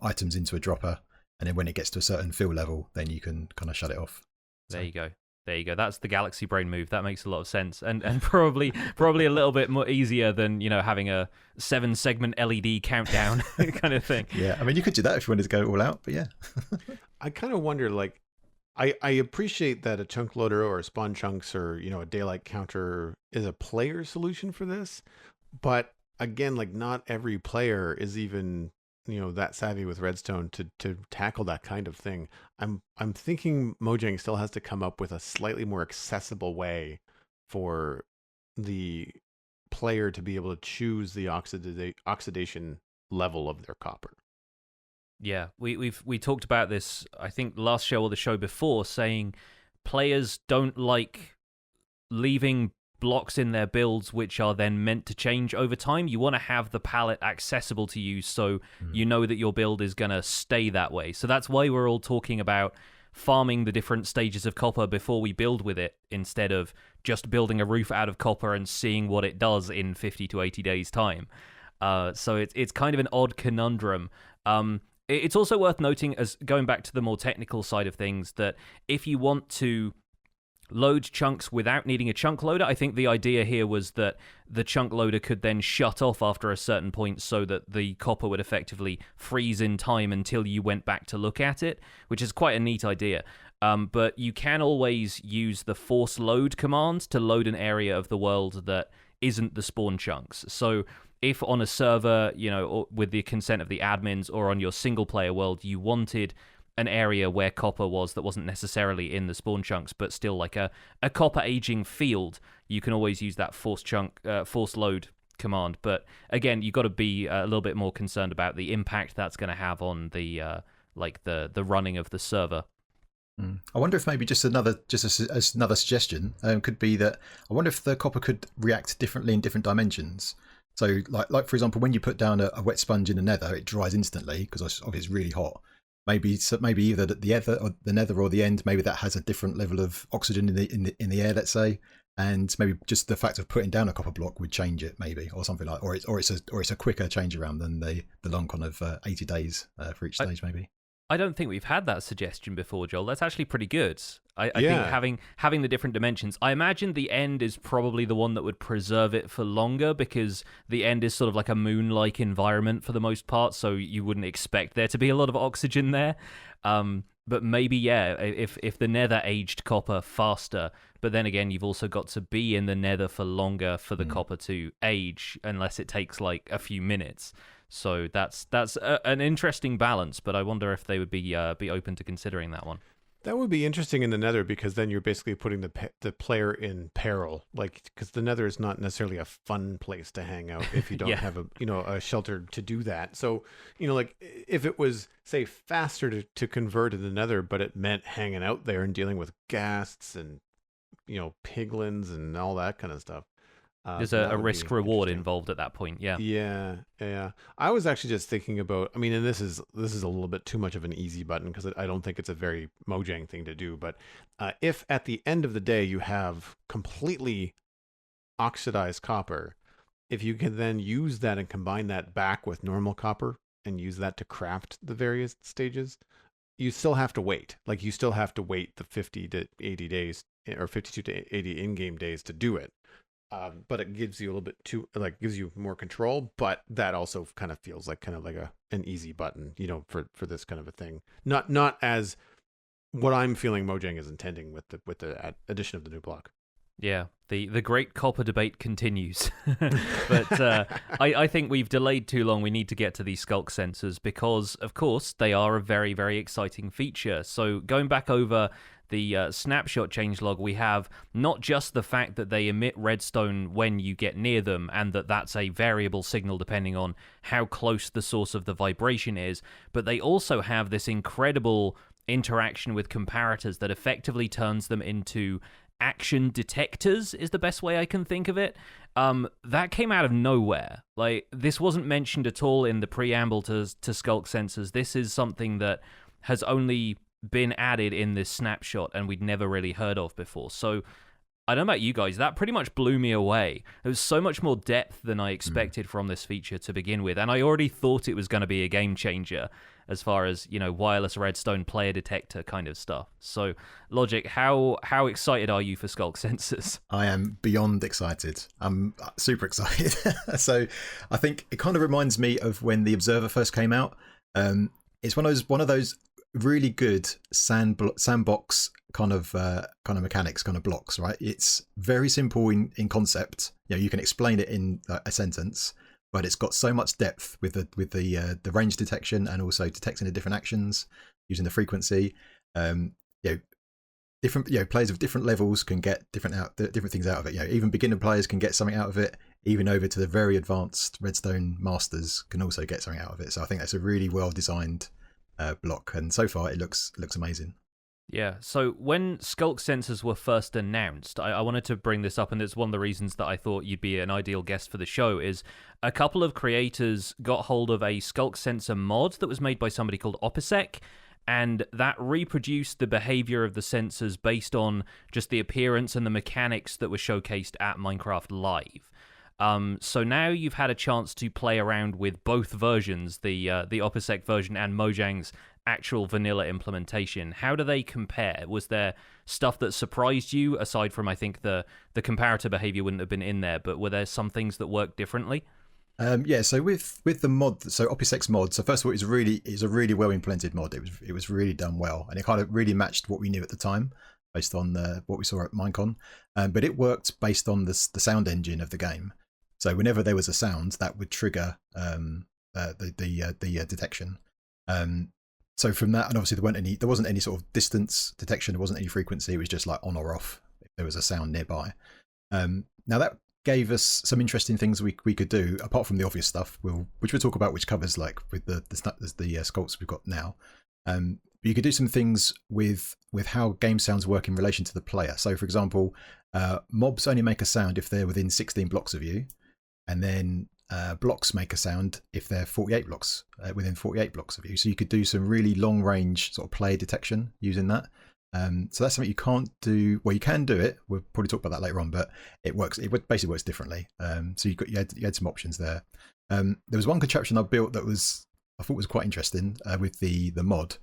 items into a dropper, and then when it gets to a certain fill level, then you can kind of shut it off. There you go. That's the Galaxy Brain move. That makes a lot of sense, and probably a little bit more easier than having a 7-segment LED countdown kind of thing. Yeah, I mean you could do that if you wanted to go all out, but yeah. I kind of wonder, like, I appreciate that a chunk loader or a spawn chunks or a daylight counter is a player solution for this, but again, like, not every player is even that savvy with Redstone to tackle that kind of thing. I'm thinking Mojang still has to come up with a slightly more accessible way for the player to be able to choose the oxidation level of their copper. Yeah, we talked about this, I think, last show or the show before, saying players don't like leaving blocks in their builds which are then meant to change over time. You want to have the palette accessible to you so you know that your build is going to stay that way. So that's why we're all talking about farming the different stages of copper before we build with it, instead of just building a roof out of copper and seeing what it does in 50 to 80 days time. So it's kind of an odd conundrum. It's also worth noting, as going back to the more technical side of things, that if you want to load chunks without needing a chunk loader, I think the idea here was that the chunk loader could then shut off after a certain point so that the copper would effectively freeze in time until you went back to look at it, which is quite a neat idea. But you can always use the force load command to load an area of the world that isn't the spawn chunks. So if on a server, or with the consent of the admins, or on your single player world, you wanted an area where copper was that wasn't necessarily in the spawn chunks, but still like a copper aging field, you can always use that force load command. But again, you've got to be a little bit more concerned about the impact that's going to have on the running of the server. I wonder if maybe another suggestion could be that I wonder if the copper could react differently in different dimensions. So like for example, when you put down a wet sponge in the nether, it dries instantly because obviously it's really hot. Maybe either the nether or the end, maybe that has a different level of oxygen in the air, let's say, and maybe just the fact of putting down a copper block would change it, maybe, or something like, or it's a quicker change around than the long kind of 80 days for each stage, maybe. I don't think we've had that suggestion before, Joel. That's actually pretty good. I think having the different dimensions. I imagine the end is probably the one that would preserve it for longer, because the end is sort of like a moon-like environment for the most part, so you wouldn't expect there to be a lot of oxygen there. But maybe, yeah, if the nether aged copper faster, but then again, you've also got to be in the nether for longer for the copper to age, unless it takes like a few minutes. So that's an interesting balance, but I wonder if they would be open to considering that one. That would be interesting in the nether, because then you're basically putting the player in peril, like, because the nether is not necessarily a fun place to hang out if you don't have a shelter to do that. So, like if it was, say, faster to convert to the nether, but it meant hanging out there and dealing with ghasts and piglins and all that kind of stuff. There's a risk reward involved at that point. Yeah. I was actually just thinking about, and this is a little bit too much of an easy button, because I don't think it's a very Mojang thing to do, but if at the end of the day you have completely oxidized copper, if you can then use that and combine that back with normal copper and use that to craft the various stages, you still have to wait. Like, you still have to wait the 50 to 80 days, or 52 to 80 in-game days to do it. But it gives you a little bit gives you more control, but that also kind of feels like an easy button, for this kind of a thing. Not as what I'm feeling Mojang is intending with the addition of the new block. Yeah, the great copper debate continues. But I think we've delayed too long. We need to get to these Skulk Sensors, because, of course, they are a very, very exciting feature. So going back over the snapshot changelog, we have not just the fact that they emit redstone when you get near them, and that's a variable signal depending on how close the source of the vibration is, but they also have this incredible interaction with comparators that effectively turns them into action detectors, is the best way I can think of it. That came out of nowhere. Like, this wasn't mentioned at all in the preamble to Skulk Sensors. This is something that has only been added in this snapshot and we'd never really heard of before. So I don't know about you guys, that pretty much blew me away. There was so much more depth than I expected from this feature to begin with, and I already thought it was going to be a game changer as far as, wireless redstone player detector kind of stuff. So Logic, how excited are you for Skulk Sensors? I am beyond excited. I'm super excited. So I think it kind of reminds me of when the Observer first came out. It's one of those really good sandbox kind of mechanics, kind of blocks, right? It's very simple in concept. You can explain it in a sentence, but it's got so much depth with the range detection, and also detecting the different actions using the frequency. Different players of different levels can get different things out of it. Even beginner players can get something out of it. Even over to the very advanced Redstone masters can also get something out of it. So I think that's a really well designed block, and so far it looks amazing. Yeah, so when Skulk Sensors were first announced, I wanted to bring this up, and it's one of the reasons that I thought you'd be an ideal guest for the show, is a couple of creators got hold of a Skulk Sensor mod that was made by somebody called Opisec, and that reproduced the behavior of the sensors based on just the appearance and the mechanics that were showcased at Minecraft Live. So now you've had a chance to play around with both versions, the Opisec version and Mojang's actual vanilla implementation. How do they compare? Was there stuff that surprised you, aside from, I think, the comparator behavior wouldn't have been in there, but were there some things that worked differently? So with the mod, so Opisec's mod, so first of all, it's a really well implemented mod. It was really done well, and it kind of really matched what we knew at the time based on what we saw at Minecon. But it worked based on the sound engine of the game. So whenever there was a sound, that would trigger the detection. So from that, and obviously there wasn't any sort of distance detection. There wasn't any frequency. It was just like on or off if there was a sound nearby. Now that gave us some interesting things we could do apart from the obvious stuff, which we'll talk about, which covers like with the sculpts we've got now. But you could do some things with how game sounds work in relation to the player. So for example, mobs only make a sound if they're within 16 blocks of you. And then blocks make a sound if they're 48 blocks within 48 blocks of you. So you could do some really long range sort of player detection using that. So that's something you can't do. Well, you can do it. We'll probably talk about that later on, but it works. It basically works differently. So you had some options there. There was one contraption I built that I thought was quite interesting with the mod.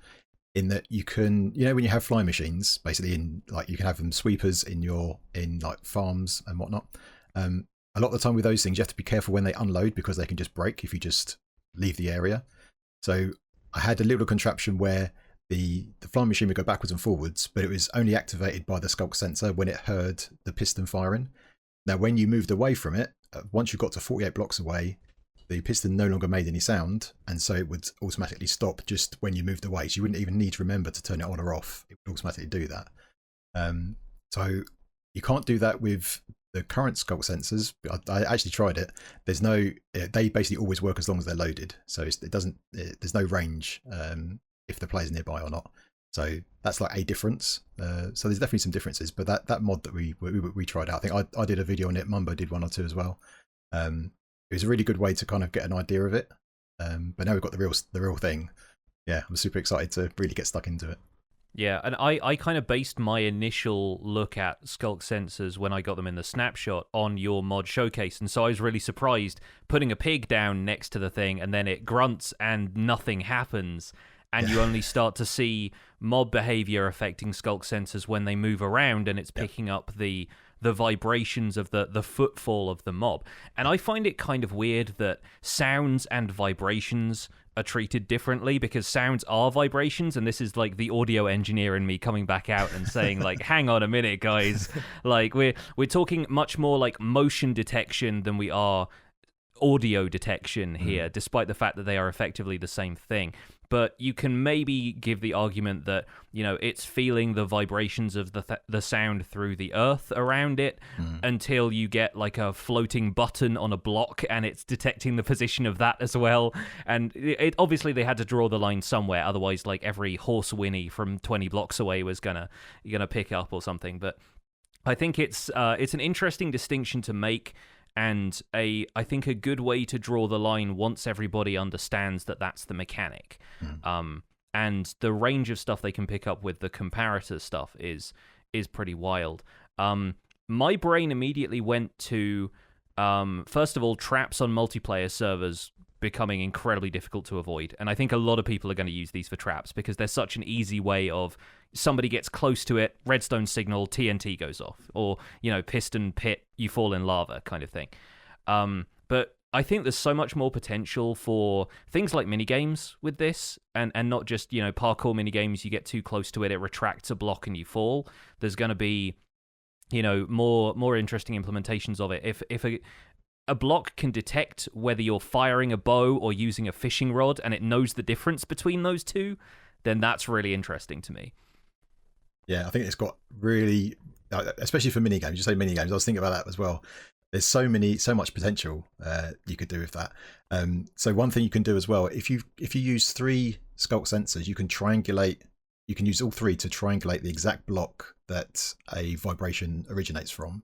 in that you can, when you have fly machines, basically you can have them sweepers in like farms and whatnot. A lot of the time with those things, you have to be careful when they unload because they can just break if you just leave the area. So I had a little contraption where the flying machine would go backwards and forwards, but it was only activated by the Skulk sensor when it heard the piston firing. Now, when you moved away from it, once you got to 48 blocks away, the piston no longer made any sound, and so it would automatically stop just when you moved away. So you wouldn't even need to remember to turn it on or off. It would automatically do that. So you can't do that with the current Skulk sensors. I actually tried it. They basically always work as long as they're loaded. So there's no range if the player's nearby or not. So that's like a difference. So there's definitely some differences. But that mod that we tried out, I think I did a video on it. Mumbo did one or two as well. It was a really good way to kind of get an idea of it. But now we've got the real thing. Yeah, I'm super excited to really get stuck into it. Yeah, and I kind of based my initial look at Skulk Sensors when I got them in the snapshot on your mod showcase, and so I was really surprised putting a pig down next to the thing and then it grunts and nothing happens, and you only start to see mob behavior affecting Skulk Sensors when they move around, and it's picking up the vibrations of the footfall of the mob. And I find it kind of weird that sounds and vibrations are treated differently, because sounds are vibrations, and this is like the audio engineer in me coming back out and saying like, hang on a minute, guys, like we're talking much more like motion detection than we are audio detection here, despite the fact that they are effectively the same thing. But you can maybe give the argument that, it's feeling the vibrations of the sound through the earth around it until you get like a floating button on a block and it's detecting the position of that as well. And it obviously they had to draw the line somewhere, otherwise like every horse whinny from 20 blocks away was gonna pick up or something. But I think it's an interesting distinction to make, and I think a good way to draw the line once everybody understands that that's the mechanic. And the range of stuff they can pick up with the comparator stuff is pretty wild. My brain immediately went to, first of all, traps on multiplayer servers becoming incredibly difficult to avoid. And I think a lot of people are going to use these for traps because they're such an easy way of somebody gets close to it, redstone signal, TNT goes off, or, piston pit, you fall in lava kind of thing. But I think there's so much more potential for things like minigames with this, and not just, parkour minigames, you get too close to it, it retracts a block and you fall. There's going to be, more interesting implementations of it. If a block can detect whether you're firing a bow or using a fishing rod, and it knows the difference between those two, then that's really interesting to me. Yeah, I think it's got really, especially for minigames. You say minigames, I was thinking about that as well. There's so much potential you could do with that. So one thing you can do as well, if you use 3 Skulk sensors, you can triangulate. You can use all 3 to triangulate the exact block that a vibration originates from.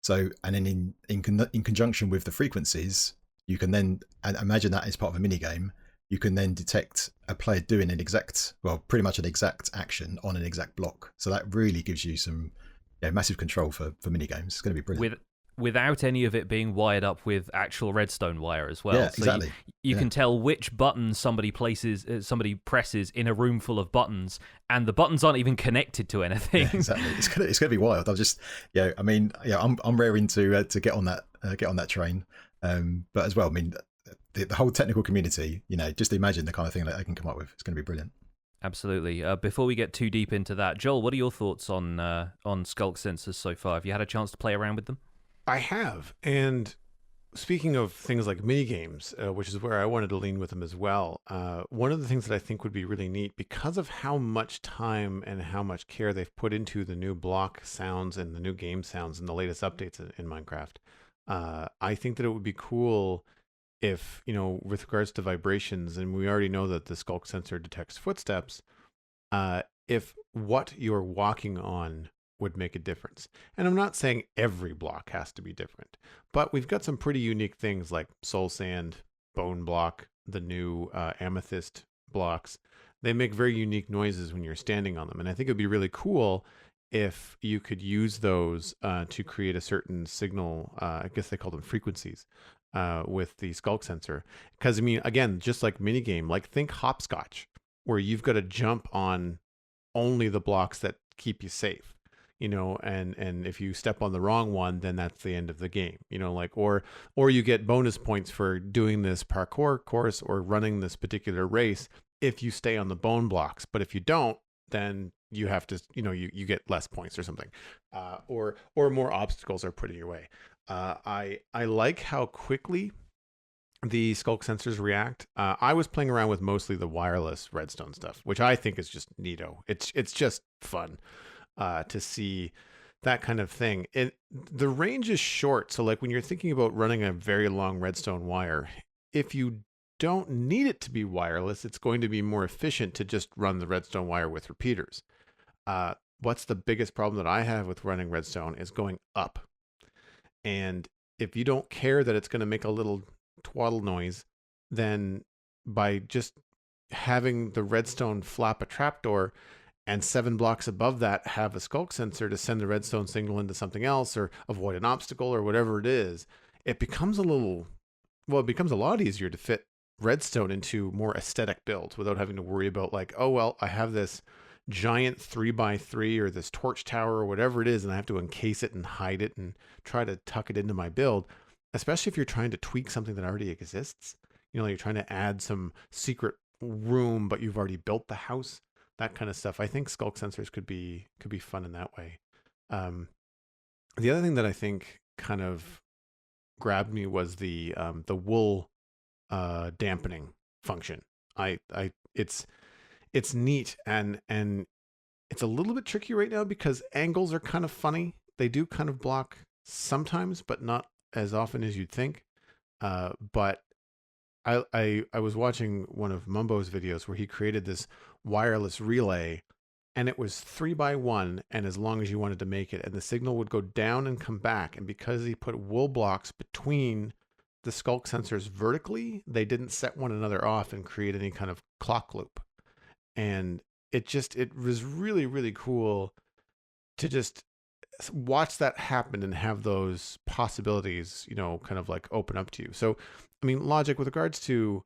So, and then in conjunction with the frequencies, you can then, and imagine that as part of a minigame, you can then detect a player doing pretty much an exact action on an exact block. So that really gives you some massive control for minigames. It's going to be brilliant. Without any of it being wired up with actual redstone wire as well. Yeah, so exactly. You can tell which button somebody presses in a room full of buttons, and the buttons aren't even connected to anything. Yeah, exactly. It's going to be wild. I'm raring to get on that train. But as well, the whole technical community, just imagine the kind of thing that they can come up with. It's going to be brilliant. Absolutely. Before we get too deep into that, Joel, what are your thoughts on Skulk Sensors so far? Have you had a chance to play around with them? I have. And speaking of things like minigames, which is where I wanted to lean with them as well, one of the things that I think would be really neat, because of how much time and how much care they've put into the new block sounds and the new game sounds and the latest updates in Minecraft, I think that it would be cool if, with regards to vibrations, and we already know that the Skulk sensor detects footsteps, if what you're walking on would make a difference. And I'm not saying every block has to be different, but we've got some pretty unique things like soul sand, bone block, the new amethyst blocks. They make very unique noises when you're standing on them. And I think it'd be really cool if you could use those to create a certain signal, I guess they call them frequencies, with the Skulk sensor. Because, again, just like minigame, like think hopscotch. where you've got to jump on only the blocks that keep you safe, and if you step on the wrong one, then that's the end of the game, or you get bonus points for doing this parkour course or running this particular race if you stay on the bone blocks. But if you don't, then you have to, you get less points or something, or more obstacles are put in your way. I like how quickly the Skulk Sensors react. I was playing around with mostly the wireless redstone stuff, which I think is just neato. It's just fun to see that kind of thing. The range is short, so like when you're thinking about running a very long redstone wire, if you don't need it to be wireless, it's going to be more efficient to just run the redstone wire with repeaters. What's the biggest problem that I have with running redstone is going up. And if you don't care that it's going to make a little twaddle noise, then by just having the redstone flap a trapdoor and 7 blocks above that have a skulk sensor to send the redstone signal into something else or avoid an obstacle or whatever it is, it becomes a lot easier to fit redstone into more aesthetic builds without having to worry about like, oh, well, I have this giant 3x3 or this torch tower or whatever it is, and I have to encase it and hide it and try to tuck it into my build, especially if you're trying to tweak something that already exists. You're trying to add some secret room, but you've already built the house, that kind of stuff. I think Skulk Sensors could be fun in that way. The other thing that I think kind of grabbed me was the wool dampening function. It's neat, and it's a little bit tricky right now because angles are kind of funny. They do kind of block sometimes, but not as often as you'd think. But I was watching one of Mumbo's videos where he created this wireless relay, and it was 3x1, and as long as you wanted to make it, and the signal would go down and come back. And because he put wool blocks between the Skulk Sensors vertically, they didn't set one another off and create any kind of clock loop. And it was really, really cool to just watch that happen and have those possibilities, kind of like open up to you. So, I mean, Logic, with regards to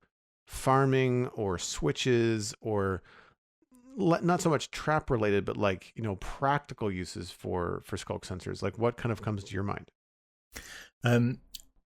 farming or switches or not so much trap related, but like, practical uses for Skulk Sensors, like what kind of comes to your mind?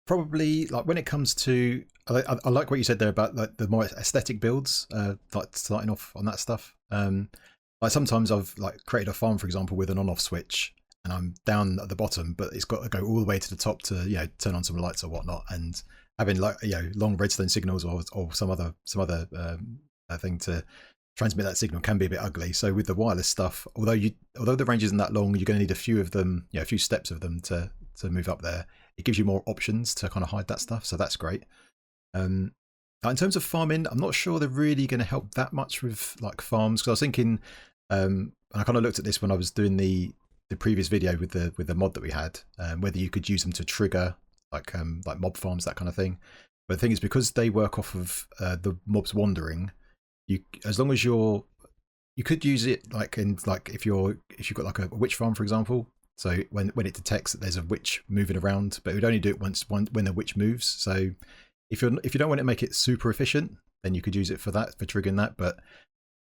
Probably like when it comes to, I like what you said there about like the more aesthetic builds, like starting off on that stuff. Like sometimes I've like created a farm, for example, with an on-off switch, and I'm down at the bottom, but it's got to go all the way to the top to turn on some lights or whatnot, and having like long redstone signals or some other thing to transmit that signal can be a bit ugly. So with the wireless stuff, although the range isn't that long, you're going to need a few of them, a few steps of them to move up there. It gives you more options to kind of hide that stuff, so that's great. In terms of farming, I'm not sure they're really going to help that much with like farms, because I was thinking, and I kind of looked at this when I was doing the previous video with the mod that we had, whether you could use them to trigger like mob farms, that kind of thing. But the thing is, because they work off of the mobs wandering, as long as you could use it like if you've got like a witch farm, for example. So when it detects that there's a witch moving around, but it would only do it when the witch moves. So if you don't want to make it super efficient, then you could use it for triggering that. But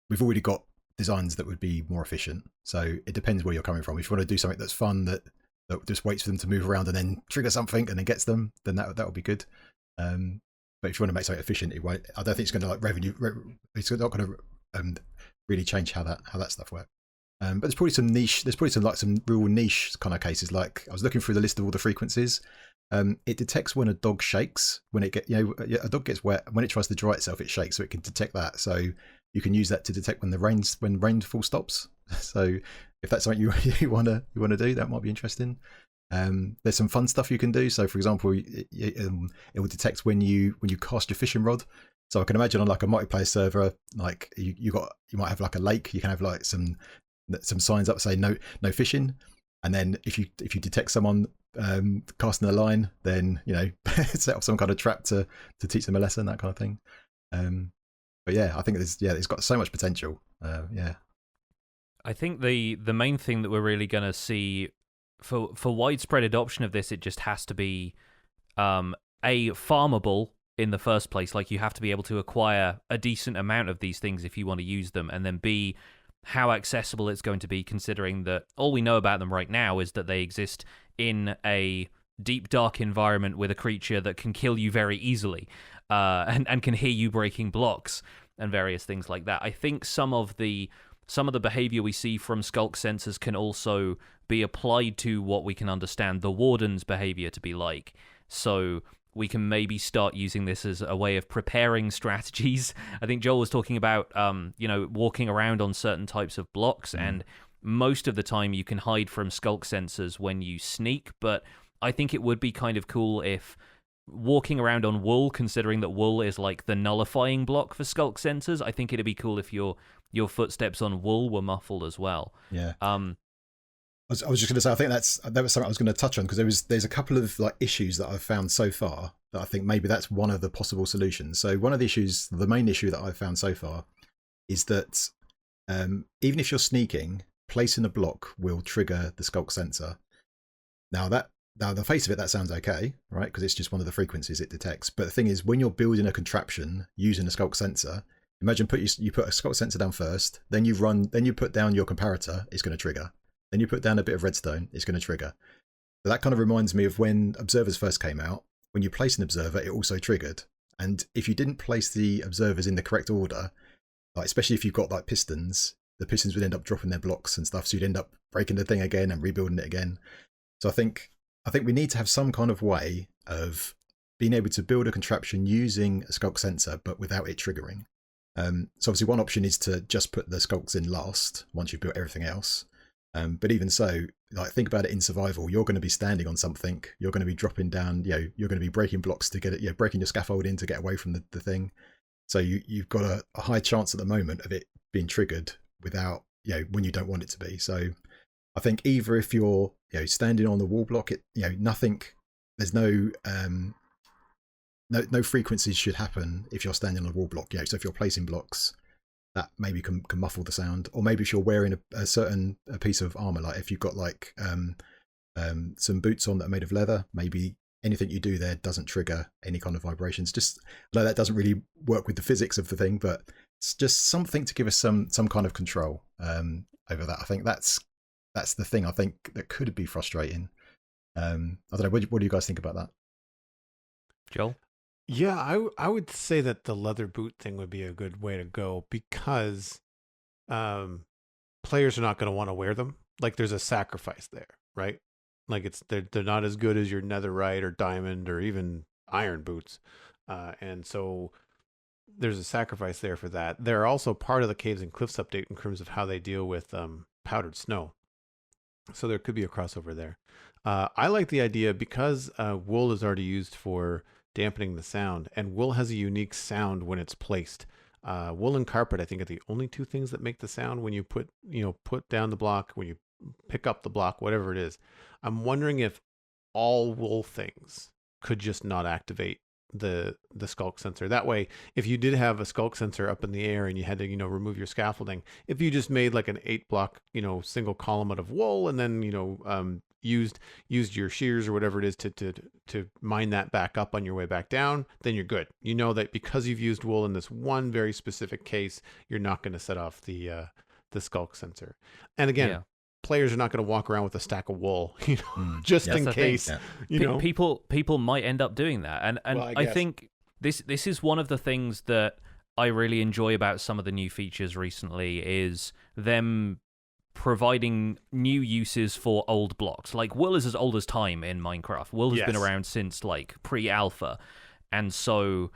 we've already got designs that would be more efficient. So it depends where you're coming from. If you want to do something that's fun that just waits for them to move around and then trigger something and then gets them, then that would be good. But if you want to make something efficient, it won't. I don't think it's going to like revenue. It's not going to really change how that stuff works. But there's probably some real niche kind of cases. Like I was looking through the list of all the frequencies. It detects when a dog shakes. When a dog gets wet, when it tries to dry itself, it shakes, so it can detect that. So you can use that to detect when rainfall stops. So if that's something you want to do, that might be interesting. There's some fun stuff you can do. So for example, it will detect when you cast your fishing rod. So I can imagine on like a multiplayer server, like you might have like a lake. You can have like some signs up saying no fishing, and then if you detect someone casting a line, then set off some kind of trap to teach them a lesson, that kind of thing. But yeah, I think it's got so much potential. I think the main thing that we're really going to see for widespread adoption of this, it just has to be farmable in the first place. Like, you have to be able to acquire a decent amount of these things if you want to use them, and then B, how accessible it's going to be, considering that all we know about them right now is that they exist in a deep, dark environment with a creature that can kill you very easily, and can hear you breaking blocks and various things like that. I think some of the behavior we see from Skulk Sensors can also be applied to what we can understand the Warden's behavior to be like. So we can maybe start using this as a way of preparing strategies. I think Joel was talking about, walking around on certain types of blocks, and most of the time you can hide from Skulk Sensors when you sneak, but I think it would be kind of cool if walking around on wool, considering that wool is like the nullifying block for Skulk Sensors, I think it'd be cool if your footsteps on wool were muffled as well. Yeah. I was just going to say, I think that was something I was going to touch on, because there's a couple of like issues that I've found so far that I think maybe that's one of the possible solutions. So one of the issues, the main issue that I've found so far, is that even if you're sneaking, placing a block will trigger the Skulk Sensor. Now the face of it, that sounds okay, right? Because it's just one of the frequencies it detects. But the thing is, when you're building a contraption using a Skulk Sensor, imagine you put a Skulk Sensor down first, then you put down your comparator, it's going to trigger. Then you put down a bit of redstone, it's going to trigger. So that kind of reminds me of when observers first came out. When you place an observer, it also triggered. And if you didn't place the observers in the correct order, like especially if you've got like pistons, the pistons would end up dropping their blocks and stuff. So you'd end up breaking the thing again and rebuilding it again. So I think we need to have some kind of way of being able to build a contraption using a Skulk Sensor, but without it triggering. So obviously one option is to just put the Skulks in last once you've built everything else. But even so, like, think about it in survival. You're going to be standing on something. You're going to be dropping down. You're going to be breaking blocks to get it. Breaking your scaffolding to get away from the thing. So you've got a high chance at the moment of it being triggered without when you don't want it to be. So I think either if you're standing on the wall block, nothing. There's no frequencies should happen if you're standing on a wall block. So if you're placing blocks, that maybe can muffle the sound. Or maybe if you're wearing a piece of armor, like if you've got like some boots on that are made of leather, maybe anything you do there doesn't trigger any kind of vibrations. Just like that doesn't really work with the physics of the thing, but it's just something to give us some kind of control over that. I think that's the thing I think that could be frustrating. I don't know. What do you guys think about that? Joel? Yeah, I would say that the leather boot thing would be a good way to go, because players are not going to want to wear them. Like, there's a sacrifice there, right? Like, they're not as good as your netherite or diamond or even iron boots, and so there's a sacrifice there for that. They're also part of the Caves and Cliffs update in terms of how they deal with powdered snow, so there could be a crossover there. I like the idea because wool is already used for dampening the sound, and wool has a unique sound when it's placed. Wool and carpet, I think, are the only two things that make the sound when you put down the block, when you pick up the block, whatever it is. I'm wondering if all wool things could just not activate the Skulk Sensor. That way, if you did have a Skulk Sensor up in the air and you had to remove your scaffolding, if you just made like an 8-block single column out of wool, and then used your shears or whatever it is to mine that back up on your way back down, then you're good. You know that because you've used wool in this one very specific case, you're not going to set off the Skulk Sensor. And again, players are not going to walk around with a stack of wool, just in case. Yeah. People might end up doing that, and well, I think this is one of the things that I really enjoy about some of the new features recently is them providing new uses for old blocks. Like, wool is as old as time in Minecraft. Wool has been around since like pre-alpha, and so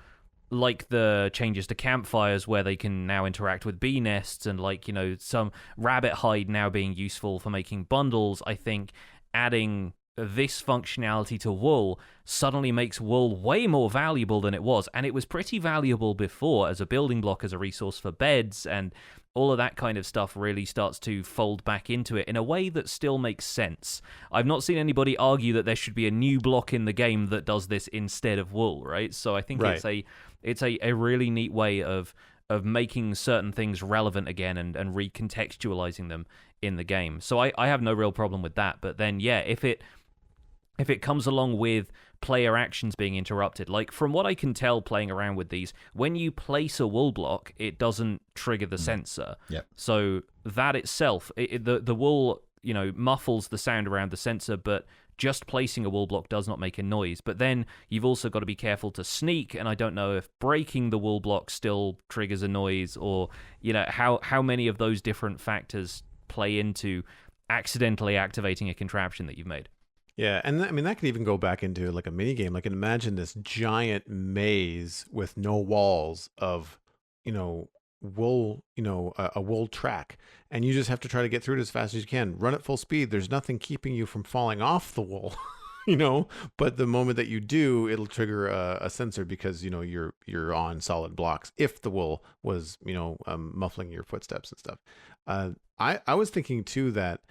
like the changes to campfires where they can now interact with bee nests, and like some rabbit hide now being useful for making bundles, I think adding this functionality to wool suddenly makes wool way more valuable than it was, and it was pretty valuable before as a building block, as a resource for beds, and all of that kind of stuff really starts to fold back into it in a way that still makes sense. I've not seen anybody argue that there should be a new block in the game that does this instead of wool, right? So I think it's a really neat way of making certain things relevant again and recontextualizing them in the game. So I have no real problem with that. But then, if if it comes along with player actions being interrupted. Like, from what I can tell playing around with these, when you place a wool block, it doesn't trigger the sensor. Yep. So that itself, the wool, muffles the sound around the sensor, but just placing a wool block does not make a noise. But then you've also got to be careful to sneak, and I don't know if breaking the wool block still triggers a noise, or how many of those different factors play into accidentally activating a contraption that you've made. Yeah, and I mean that could even go back into like a mini game. Like, imagine this giant maze with no walls of, wool, a wool track, and you just have to try to get through it as fast as you can. Run at full speed. There's nothing keeping you from falling off the wool, But the moment that you do, it'll trigger a sensor because you're on solid blocks. If the wool was muffling your footsteps and stuff. I was thinking too that,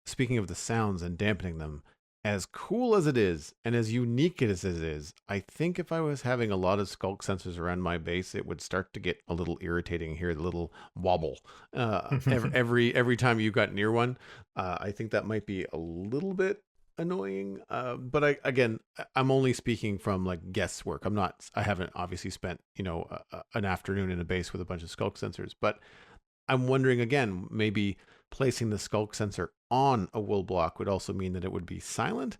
speaking of the sounds and dampening them, as cool as it is and as unique as it is, I think if I was having a lot of Skulk Sensors around my base, it would start to get a little irritating here, the little wobble every time you got near one. I think that might be a little bit annoying. But I'm only speaking from like guesswork. I haven't obviously spent, an afternoon in a base with a bunch of Skulk Sensors, but I'm wondering again, maybe placing the Skulk Sensor on a wool block would also mean that it would be silent.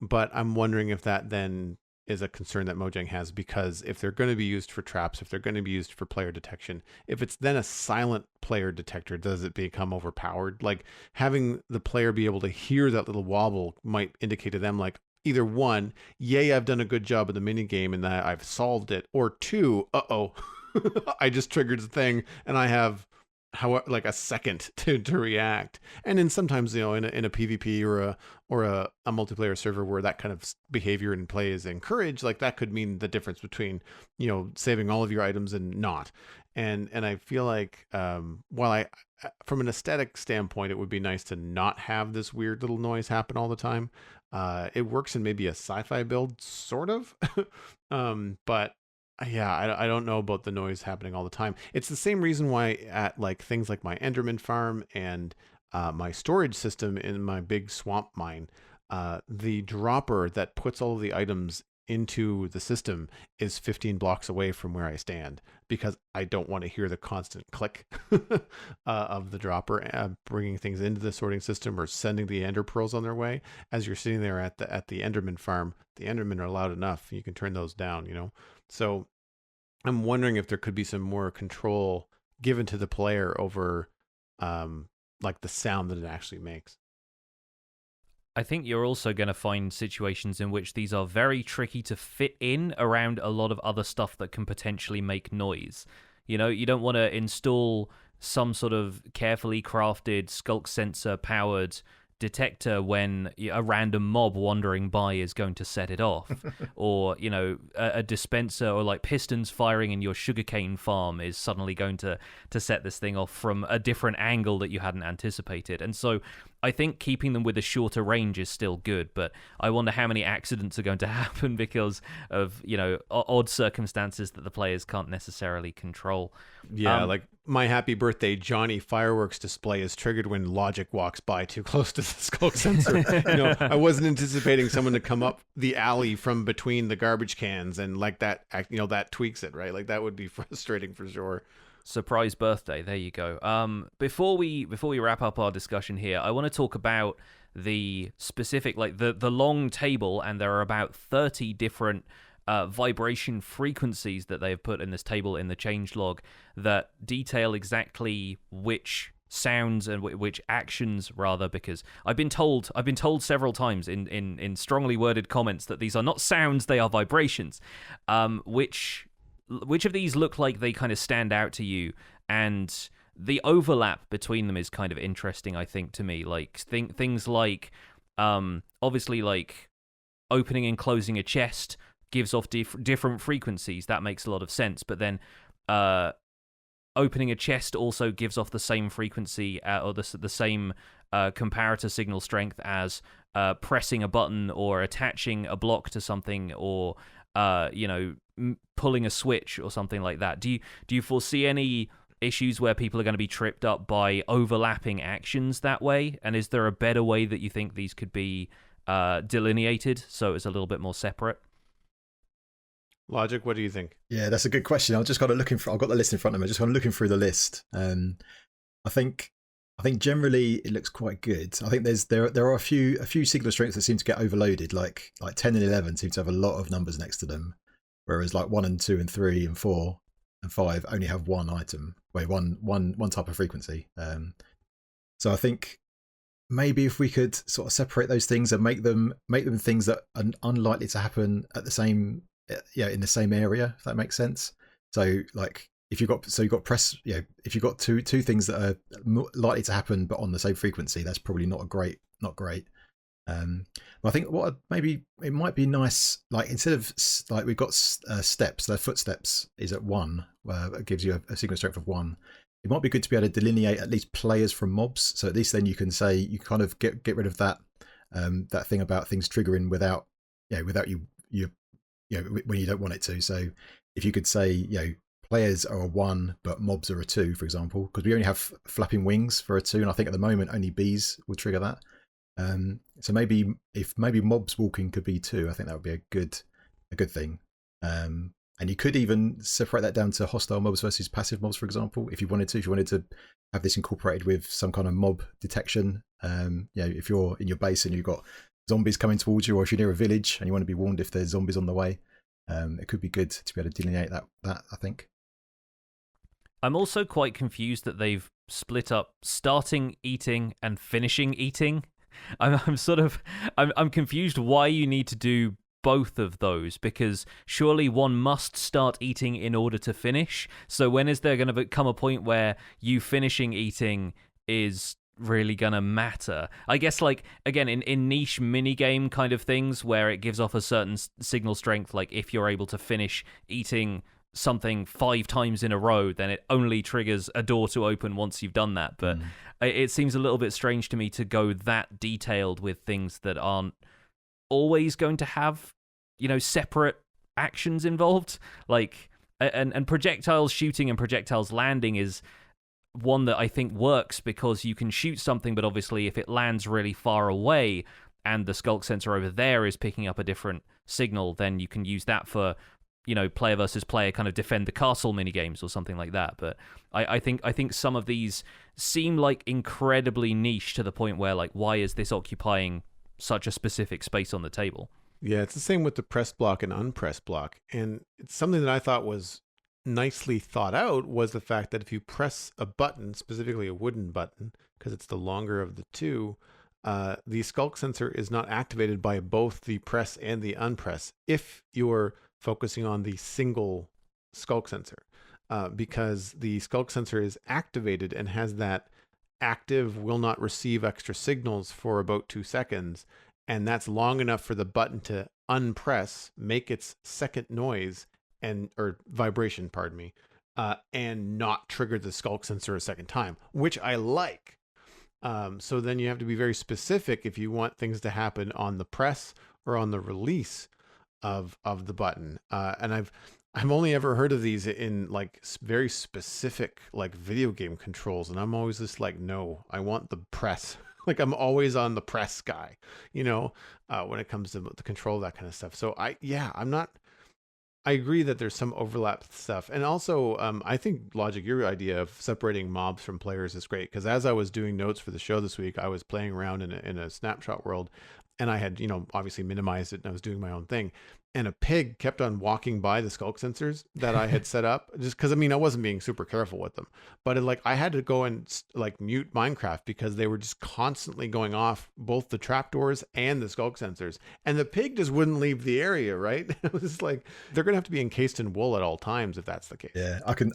But I'm wondering if that then is a concern that Mojang has, because if they're going to be used for traps, if they're going to be used for player detection, if it's then a silent player detector, does it become overpowered? Like, having the player be able to hear that little wobble might indicate to them, like, either one, yay, I've done a good job of the mini game and that I've solved it, or two, I just triggered the thing and I have like a second to react. And then sometimes, in a PvP or a multiplayer server where that kind of behavior and play is encouraged, like that could mean the difference between, saving all of your items and not. And I feel like, while from an aesthetic standpoint, it would be nice to not have this weird little noise happen all the time. It works in maybe a sci-fi build, sort of. But yeah, I don't know about the noise happening all the time. It's the same reason why at like things like my Enderman farm and my storage system in my big swamp mine, the dropper that puts all of the items into the system is 15 blocks away from where I stand, because I don't want to hear the constant click of the dropper bringing things into the sorting system or sending the ender pearls on their way. As you're sitting there at the Enderman farm, the Endermen are loud enough. You can turn those down, So I'm wondering if there could be some more control given to the player over like the sound that it actually makes. I think you're also going to find situations in which these are very tricky to fit in around a lot of other stuff that can potentially make noise. You don't want to install some sort of carefully crafted Skulk Sensor powered detector when a random mob wandering by is going to set it off, or a dispenser or like pistons firing in your sugarcane farm is suddenly going to set this thing off from a different angle that you hadn't anticipated. And so I think keeping them with a shorter range is still good, but I wonder how many accidents are going to happen because of odd circumstances that the players can't necessarily control. Yeah, like my Happy Birthday Jonny fireworks display is triggered when Logic walks by too close to the Skulk Sensor. I wasn't anticipating someone to come up the alley from between the garbage cans, and like that, that tweaks it, right? Like that would be frustrating for sure. Surprise birthday, there you go. Before we wrap up our discussion here, I want to talk about the specific, like the long table, and there are about 30 different vibration frequencies that they've put in this table in the changelog that detail exactly which sounds and which actions, rather, because I've been told several times in strongly worded comments that these are not sounds, they are vibrations. Which of these look like they kind of stand out to you? And the overlap between them is kind of interesting, I think, to me. Like things like obviously like opening and closing a chest gives off different frequencies. That makes a lot of sense. But then opening a chest also gives off the same frequency or the same comparator signal strength as pressing a button or attaching a block to something, or pulling a switch or something like that. Do you foresee any issues where people are going to be tripped up by overlapping actions that way? And is there a better way that you think these could be delineated, so it's a little bit more separate. Logic, what do you think? Yeah, that's a good question. I've just got to looking for. I've got the list in front of me. I'm just kind of looking through the list. I think generally it looks quite good. I think there are a few signal strengths that seem to get overloaded. Like 10 and 11 seem to have a lot of numbers next to them, whereas like 1 and 2 and 3 and 4 and 5 only have one item, one type of frequency. So I think maybe if we could sort of separate those things and make them things that are unlikely to happen at the same, in the same area, if that makes sense. So like if you've got press, if you've got two things that are likely to happen but on the same frequency, that's probably not great. But I think maybe it might be nice, like instead of like we've got steps, the footsteps is at 1, it gives you a signal strength of 1. It might be good to be able to delineate at least players from mobs, so at least then you can say you kind of get rid of that that thing about things triggering without you when you don't want it to. So if you could say players are a 1 but mobs are a 2, for example, because we only have flapping wings for a 2, and I think at the moment only bees will trigger that. So maybe mobs walking could be 2, I think that would be a good thing. And you could even separate that down to hostile mobs versus passive mobs, for example, if you wanted to have this incorporated with some kind of mob detection. If you're in your base and you've got zombies coming towards you, or if you're near a village and you want to be warned if there's zombies on the way, it could be good to be able to delineate that I think. I'm also quite confused that they've split up starting eating and finishing eating. I'm confused why you need to do both of those, because surely one must start eating in order to finish. So when is there going to come a point where you finishing eating is really going to matter? I guess, like, again, in niche minigame kind of things where it gives off a certain signal strength, like if you're able to finish eating something 5 times in a row, then it only triggers a door to open once you've done that. But it seems a little bit strange to me to go that detailed with things that aren't always going to have separate actions involved. Like and projectiles shooting and projectiles landing is one that I think works, because you can shoot something, but obviously if it lands really far away and the Skulk sensor over there is picking up a different signal, then you can use that for player versus player kind of defend the castle minigames or something like that. But I think some of these seem like incredibly niche to the point where, like, why is this occupying such a specific space on the table? Yeah, it's the same with the press block and unpressed block. And it's something that I thought was nicely thought out was the fact that if you press a button, specifically a wooden button, because it's the longer of the two, the Skulk sensor is not activated by both the press and the unpress if you're focusing on the single Skulk sensor, because the Skulk sensor is activated and has that active will not receive extra signals for about 2 seconds. And that's long enough for the button to unpress, make its second noise or vibration, and not trigger the Skulk sensor a second time, which I like. So then you have to be very specific if you want things to happen on the press or on the release of the button. And I've only ever heard of these in like very specific like video game controls, and I'm always just like, no, I want the press. Like I'm always on the press guy, when it comes to the control, that kind of stuff. So I agree that there's some overlap stuff. And also, I think, Logic, your idea of separating mobs from players is great, because as I was doing notes for the show this week, I was playing around in a snapshot world, and I had, obviously minimized it, and I was doing my own thing. And a pig kept on walking by the Skulk sensors that I had set up, just because, I wasn't being super careful with them. But I had to go and like mute Minecraft because they were just constantly going off both the trapdoors and the Skulk sensors. And the pig just wouldn't leave the area, right? It was like, they're going to have to be encased in wool at all times if that's the case. Yeah, I can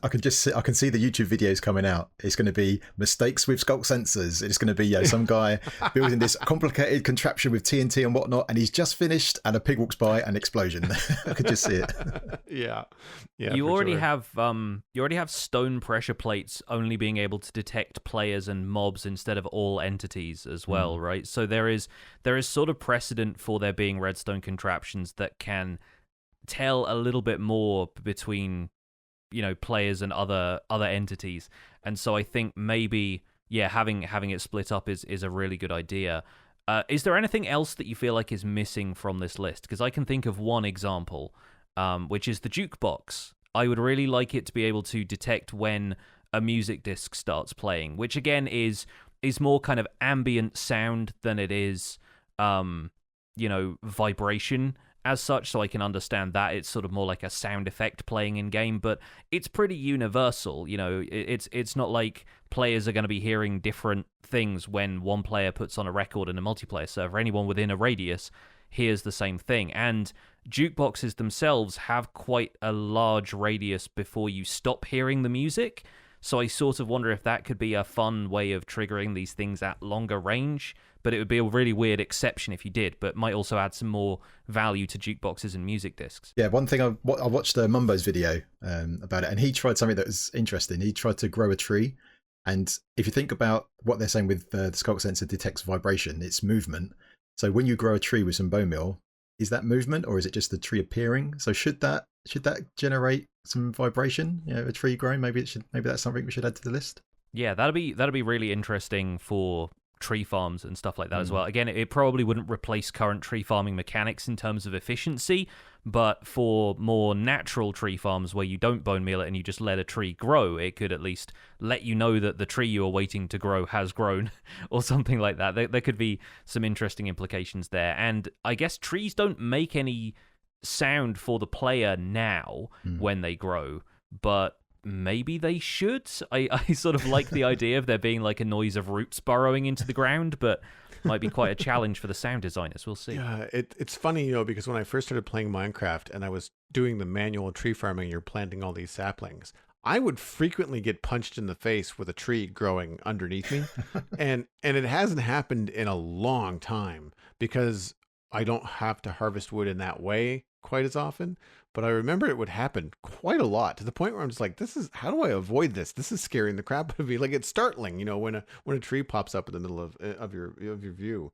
see the YouTube videos coming out. It's going to be mistakes with Skulk sensors. It's going to be some guy building this complicated contraption with TNT and whatnot, and he's just finished, and a pig walks by and explodes. I could just see it. Yeah. You already have stone pressure plates only being able to detect players and mobs instead of all entities as well, right? So there is sort of precedent for there being redstone contraptions that can tell a little bit more between players and other entities. And so I think maybe having it split up is a really good idea. Is there anything else that you feel like is missing from this list? Because I can think of one example, which is the Jukebox. I would really like it to be able to detect when a music disc starts playing, which again is more kind of ambient sound than it is, vibration as such. So I can understand that it's sort of more like a sound effect playing in game, but it's pretty universal. It's not like players are going to be hearing different things when one player puts on a record in a multiplayer server. Anyone within a radius hears the same thing, and jukeboxes themselves have quite a large radius before you stop hearing the music. So I sort of wonder if that could be a fun way of triggering these things at longer range, but it would be a really weird exception if you did, but might also add some more value to jukeboxes and music discs. Yeah, one thing I watched Mumbo's video about it, and he tried something that was interesting. He tried to grow a tree, and if you think about what they're saying with the Skulk sensor detects vibration, it's movement. So when you grow a tree with some bone meal, is that movement or is it just the tree appearing? So should that generate some vibration? A tree growing. Maybe that's something we should add to the list. Yeah, that'd be really interesting for tree farms and stuff like that as well. Again, it probably wouldn't replace current tree farming mechanics in terms of efficiency, but for more natural tree farms where you don't bone meal it and you just let a tree grow, it could at least let you know that the tree you are waiting to grow has grown or something like that. There could be some interesting implications there. And I guess trees don't make any sound for the player now when they grow, but maybe they should. I sort of like the idea of there being like a noise of roots burrowing into the ground, but might be quite a challenge for the sound designers. We'll see. Yeah, it's funny, because when I first started playing Minecraft and I was doing the manual tree farming, you're planting all these saplings, I would frequently get punched in the face with a tree growing underneath me. and it hasn't happened in a long time because I don't have to harvest wood in that way quite as often. But I remember it would happen quite a lot, to the point where I'm just like, how do I avoid this? This is scaring the crap out of me. Like, it's startling, when a tree pops up in the middle of your view.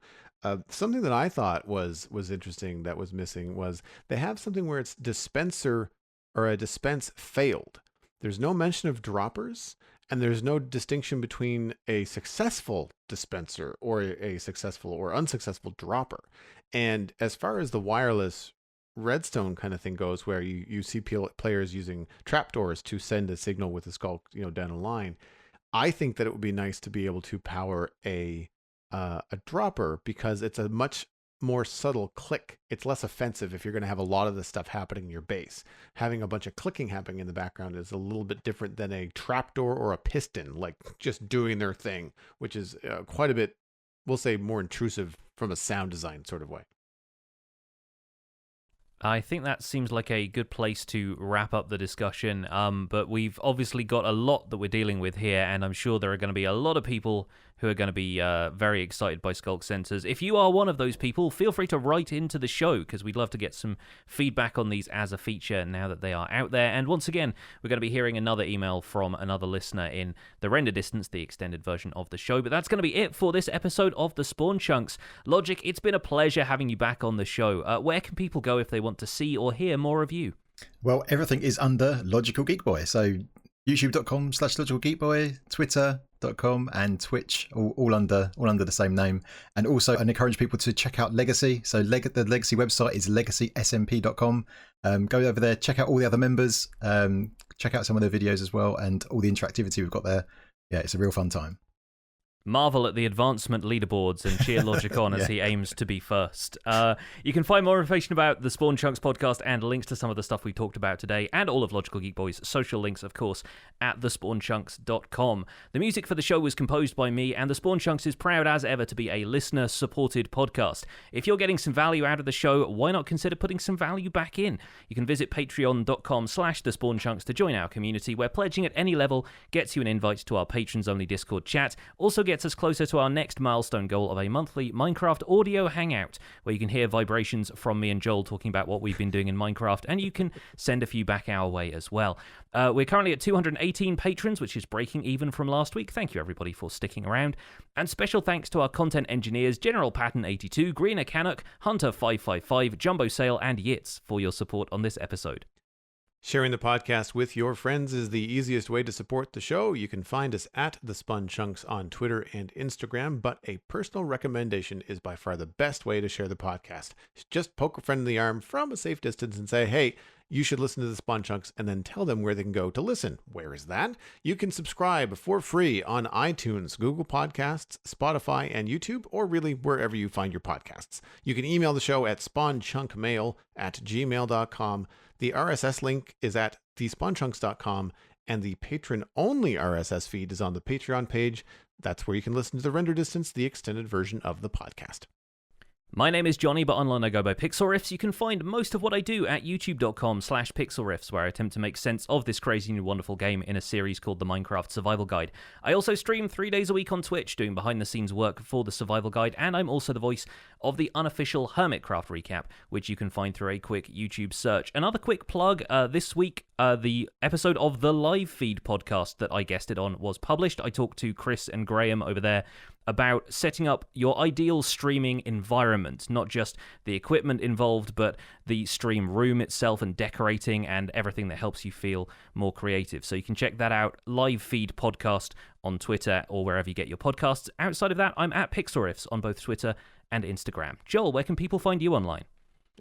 Something that I thought was interesting that was missing was they have something where it's dispenser or a dispense failed. There's no mention of droppers, and there's no distinction between a successful dispenser or a successful or unsuccessful dropper. And as far as the wireless Redstone kind of thing goes, where you see players using trapdoors to send a signal with a Skulk, down a line, I think that it would be nice to be able to power a dropper, because it's a much more subtle click. It's less offensive if you're going to have a lot of this stuff happening in your base. Having a bunch of clicking happening in the background is a little bit different than a trapdoor or a piston, like just doing their thing, which is quite a bit, we'll say, more intrusive from a sound design sort of way. I think that seems like a good place to wrap up the discussion, but we've obviously got a lot that we're dealing with here, and I'm sure there are going to be a lot of people who are going to be very excited by Skulk Sensors. If you are one of those people, feel free to write into the show, because we'd love to get some feedback on these as a feature now that they are out there. And once again, we're going to be hearing another email from another listener in the Render Distance, the extended version of the show. But that's going to be it for this episode of The Spawn Chunks. Logic, it's been a pleasure having you back on the show. Where can people go if they want to see or hear more of you? Well, everything is under LogicalGeekBoy. So youtube.com/LogicalGeekBoy, Twitter.com and Twitch, all under the same name. And also, I'd encourage people to check out Legacy. So the Legacy website is legacysmp.com. Go over there, check out all the other members, check out some of their videos as well, and all the interactivity we've got there. Yeah, it's a real fun time. Marvel at the advancement leaderboards and cheer Logic on as he aims to be first. You can find more information about the Spawn Chunks podcast and links to some of the stuff we talked about today, and all of Logical Geek Boy's social links, of course, at thespawnchunks.com. The music for the show was composed by me, and the Spawn Chunks is proud as ever to be a listener-supported podcast. If you're getting some value out of the show, why not consider putting some value back in? You can visit patreon.com/thespawnchunks to join our community, where pledging at any level gets you an invite to our patrons-only Discord chat. Also gets us closer to our next milestone goal of a monthly Minecraft audio hangout, where you can hear vibrations from me and Joel talking about what we've been doing in Minecraft, and you can send a few back our way as well. We're currently at 218 patrons, which is breaking even from last week. Thank you, everybody, for sticking around. And special thanks to our content engineers, General Patton 82, Greener Canuck, Hunter 555, Jumbo Sale, and Yitz for your support on this episode. Sharing the podcast with your friends is the easiest way to support the show. You can find us at The Spun Chunks on Twitter and Instagram, but a personal recommendation is by far the best way to share the podcast. Just poke a friend in the arm from a safe distance and say, hey, you should listen to The Spun Chunks, and then tell them where they can go to listen. Where is that? You can subscribe for free on iTunes, Google Podcasts, Spotify, and YouTube, or really wherever you find your podcasts. You can email the show at spawnchunkmail@gmail.com. The RSS link is at thespawnchunks.com, and the patron-only RSS feed is on the Patreon page. That's where you can listen to the render distance, the extended version of the podcast. My name is Jonny, but online I go by Pixel Riffs. You can find most of what I do at youtube.com/pixelriffs, where I attempt to make sense of this crazy and wonderful game in a series called the Minecraft Survival Guide. I also stream 3 days a week on Twitch, doing behind-the-scenes work for the Survival Guide, and I'm also the voice of the unofficial Hermitcraft recap, which you can find through a quick YouTube search. Another quick plug, this week, the episode of the Live Feed podcast that I guested on was published. I talked to Chris and Graham over there about setting up your ideal streaming environment, not just the equipment involved, but the stream room itself and decorating and everything that helps you feel more creative. So you can check that out, Live Feed Podcast on Twitter or wherever you get your podcasts. Outside of that, I'm at PixelRiffs on both Twitter and Instagram. Joel, where can people find you online?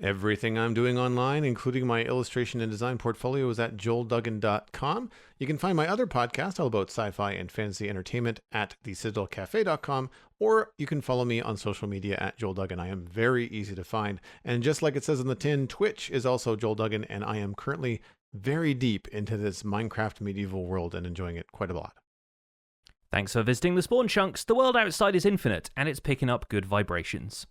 Everything I'm doing online, including my illustration and design portfolio, is at joelduggan.com. You can find my other podcast, all about sci-fi and fantasy entertainment, at thecitadelcafe.com, or you can follow me on social media at Joel Duggan. I am very easy to find. And just like it says on the tin, Twitch is also Joel Duggan, and I am currently very deep into this Minecraft medieval world and enjoying it quite a lot. Thanks for visiting the Spawn Chunks. The world outside is infinite, and it's picking up good vibrations.